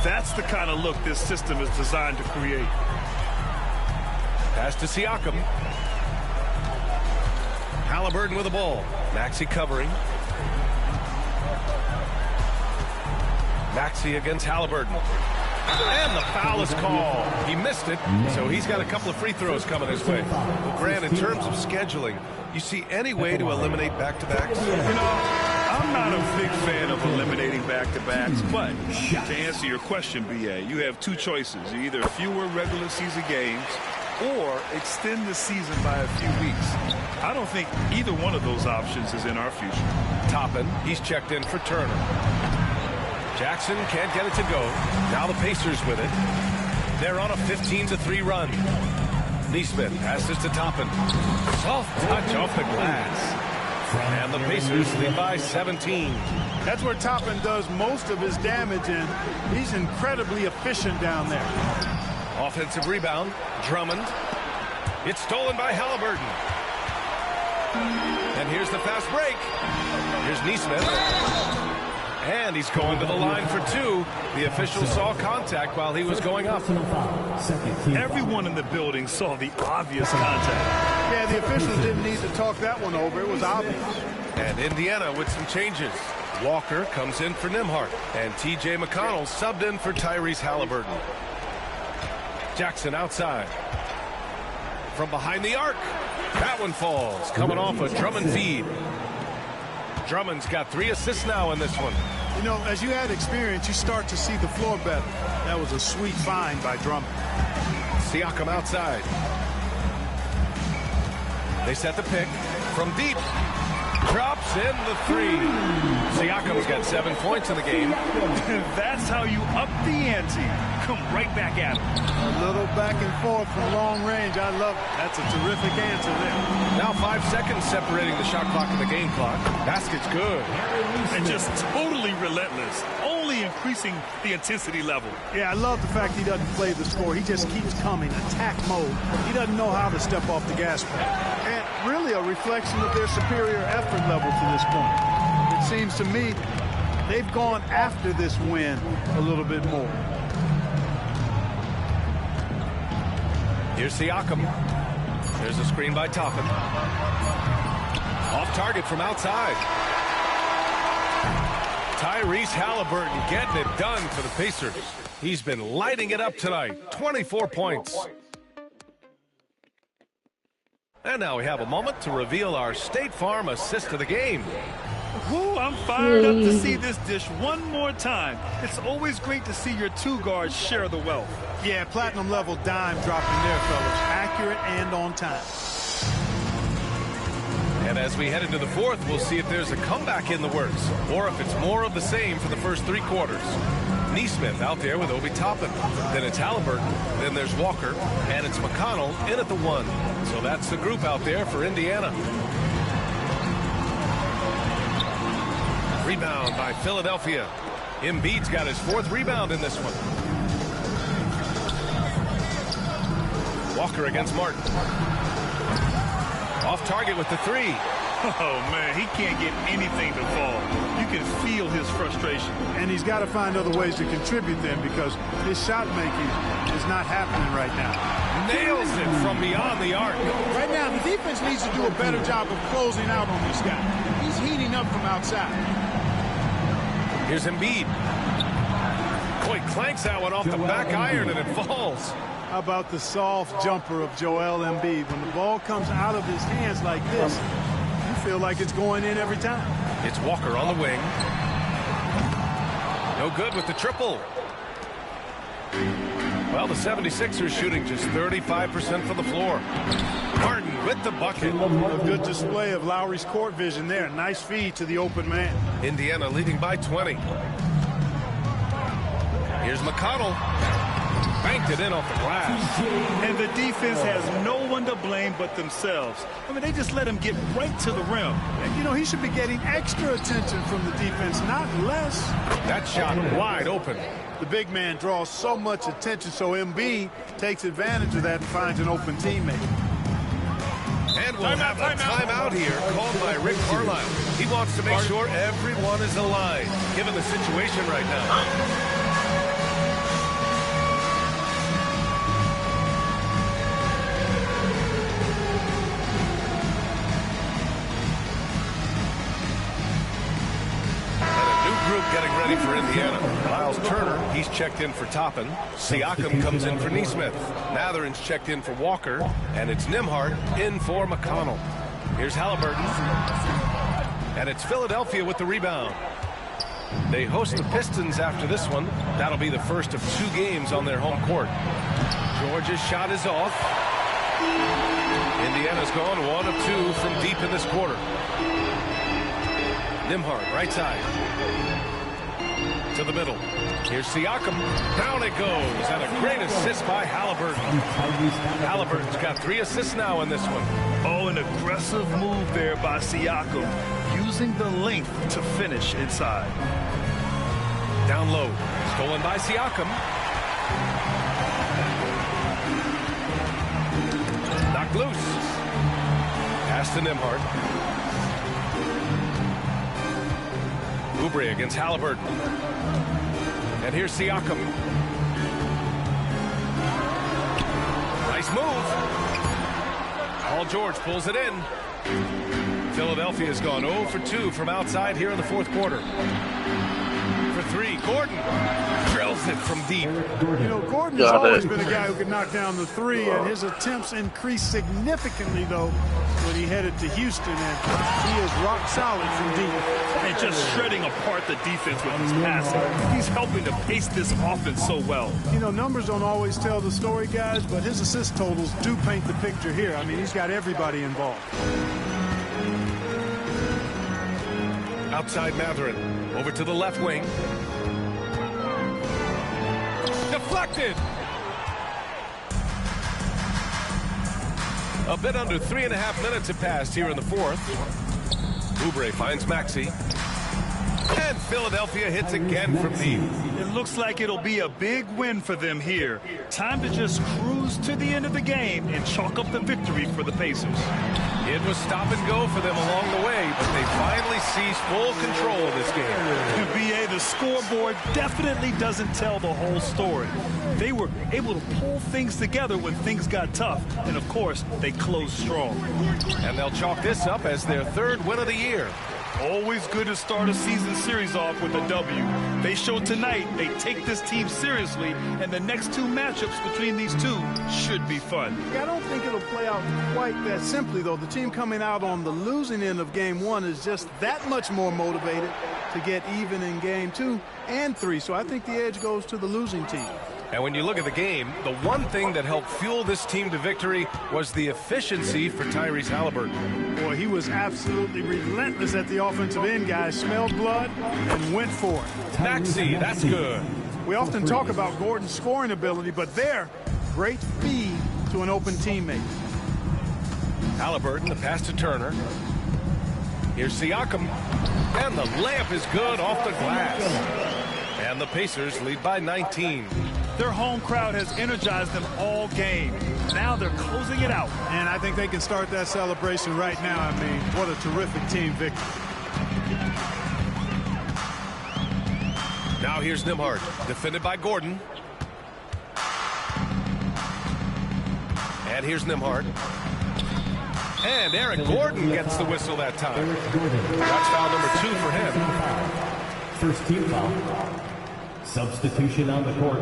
that's the kind of look this system is designed to create. Pass to Siakam. Halliburton with the ball. Maxey covering. Maxey against Halliburton. And the foul is called. He missed it, so he's got a couple of free throws coming his way. Well, Grant, in terms of scheduling, you see any way to eliminate back-to-backs? You know, I'm not a big fan of eliminating back-to-backs, but to answer your question, B.A., you have two choices. Either fewer regular season games or extend the season by a few weeks. I don't think either one of those options is in our future. Toppin, he's checked in for Turner. Jackson can't get it to go. Now the Pacers with it. They're on a 15-3 run. Neesmith passes to Toppin. Soft touch off the glass. And the Pacers lead by 17. That's where Toppin does most of his damage, and he's incredibly efficient down there. Offensive rebound. Drummond. It's stolen by Halliburton. And here's the fast break. Here's Neesmith. And he's going to the line for two. The official saw contact while he was going up. Everyone in the building saw the obvious contact. Yeah, the officials didn't need to talk that one over. It was obvious. And Indiana with some changes. Walker comes in for Nembhard. And T.J. McConnell subbed in for Tyrese Halliburton. Jackson outside. From behind the arc. That one falls. Coming off a Drummond feed. Drummond's got 3 assists now in this one. You know, as you add experience, you start to see the floor better. That was a sweet find by Drummond. Siakam outside. They set the pick from deep. Drops in the 3. Siakam's got 7 points in the game. That's how you up the ante. Come right back at him. A little back and forth from long range. I love it. That's a terrific answer there. Now 5 seconds separating the shot clock and the game clock. Basket's good. And just totally relentless. Only increasing the intensity level. Yeah, I love the fact he doesn't play the score. He just keeps coming, attack mode. He doesn't know how to step off the gas pedal. And really a reflection of their superior effort level to this point. It seems to me they've gone after this win a little bit more. Here's Siakam. There's a screen by Toppin. Off target from outside. Tyrese Halliburton getting it done for the Pacers. He's been lighting it up tonight. 24 points. And now we have a moment to reveal our State Farm assist of the game. Woo, I'm fired up to see this dish one more time. It's always great to see your two guards share the wealth. Yeah, platinum level dime dropping there, fellas. Accurate and on time. And as we head into the fourth, we'll see if there's a comeback in the works or if it's more of the same for the first 3 quarters. Neesmith out there with Obi Toppin. Then it's Halliburton. Then there's Walker. And it's McConnell in at the 1. So that's the group out there for Indiana. Rebound by Philadelphia. Embiid's got his 4th rebound in this one. Walker against Martin. Off target with the 3. Oh, man, he can't get anything to fall. You can feel his frustration. And he's got to find other ways to contribute then because his shot making is not happening right now. Nails it from beyond the arc. Right now, the defense needs to do a better job of closing out on this guy. He's heating up from outside. Here's Embiid. Boy, clanks that one off the back iron and it falls. How about the soft jumper of Joel Embiid? When the ball comes out of his hands like this, you feel like it's going in every time. It's Walker on the wing. No good with the triple. Well, the 76ers shooting just 35% from the floor. Martin with the bucket. A good display of Lowry's court vision there. Nice feed to the open man. Indiana leading by 20. Here's McConnell. Banked it in off the glass. And the defense has no one to blame but themselves. I mean, they just let him get right to the rim. And, you know, he should be getting extra attention from the defense, not less. That shot wide open. The big man draws so much attention, so Embiid takes advantage of that and finds an open teammate. And we'll have a timeout here called by Rick Carlisle. He wants to make sure everyone is aligned, given the situation right now. Getting ready for Indiana. Miles Turner, he's checked in for Toppin. Siakam comes in for Neesmith. Mathurin's checked in for Walker. And it's Nembhard in for McConnell. Here's Halliburton. And it's Philadelphia with the rebound. They host the Pistons after this one. That'll be the first of 2 games on their home court. Georgia's shot is off. Indiana's gone 1 of 2 from deep in this quarter. Nembhard, right side. To the middle. Here's Siakam. Down it goes. And a great assist by Halliburton. Halliburton's got 3 assists now in this one. Oh, an aggressive move there by Siakam, using the length to finish inside. Down low. Stolen by Siakam. Knocked loose. Pass to Nembhard. Oubre against Halliburton. And here's Siakam. Nice move. Paul George pulls it in. Philadelphia's gone 0 for 2 from outside here in the fourth quarter. For 3, Gordon drills it from deep. You know, Gordon has always been a guy who could knock down the 3, and his attempts increased significantly, though, when he headed to Houston, and he is rock solid from deep. And just shredding apart the defense with his passing. He's helping to pace this offense so well. You know, numbers don't always tell the story, guys, but his assist totals do paint the picture here. I mean, he's got everybody involved. Outside Mathurin. Over to the left wing. Deflected. A bit under 3.5 minutes have passed here in the fourth. Oubre finds Maxey. And Philadelphia hits again from deep. It looks like it'll be a big win for them here. Time to just cruise to the end of the game and chalk up the victory for the Pacers. It was stop and go for them along the way, but they finally seized full control of this game. BA, the scoreboard definitely doesn't tell the whole story. They were able to pull things together when things got tough, and of course, they closed strong. And they'll chalk this up as their 3rd win of the year. Always good to start a season series off with a W. They showed tonight they take this team seriously, and the next 2 matchups between these two should be fun. Yeah, I don't think it'll play out quite that simply, though. The team coming out on the losing end of Game 1 is just that much more motivated to get even in Game 2 and 3. So I think the edge goes to the losing team. And when you look at the game, the one thing that helped fuel this team to victory was the efficiency for Tyrese Halliburton. Boy, he was absolutely relentless at the offensive end, guys. Smelled blood and went for it. Maxey, that's good. We often talk about Gordon's scoring ability, but there, great feed to an open teammate. Halliburton, the pass to Turner. Here's Siakam. And the layup is good off the glass. And the Pacers lead by 19. Their home crowd has energized them all game. Now they're closing it out. And I think they can start that celebration right now. I mean, what a terrific team victory. Now here's Nembhard, defended by Gordon. And here's Nembhard. And Aaron Gordon gets the whistle that time. That's foul number 2 for him. First team foul. Substitution on the court.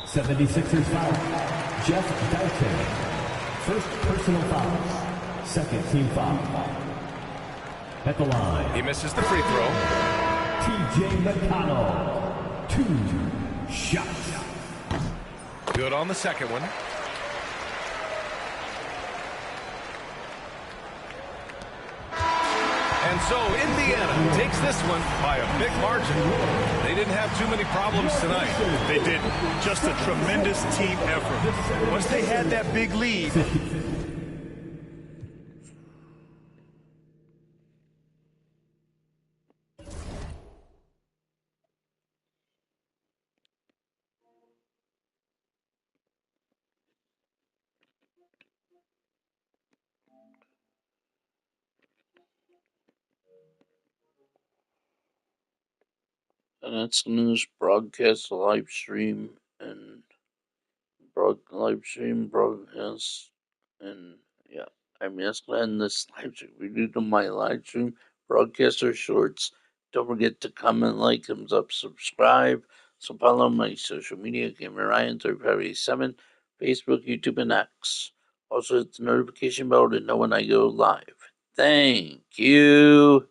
'76ers foul. Jeff Dyson. First personal foul. Second team foul. At the line. He misses the free throw. TJ McConnell. 2 shots. Good on the second one. And so Indiana takes this one by a big margin. They didn't have too many problems tonight. They didn't. Just a tremendous team effort. Once they had that big lead. And that's going to broadcast, live stream, and broadcast, and yeah, I mean, that's going to end this live stream. We do my live stream broadcaster shorts. Don't forget to comment, like, thumbs up, subscribe. So follow my social media, Gamer Ryan 357, Facebook, YouTube, and X. Also hit the notification bell to know when I go live. Thank you.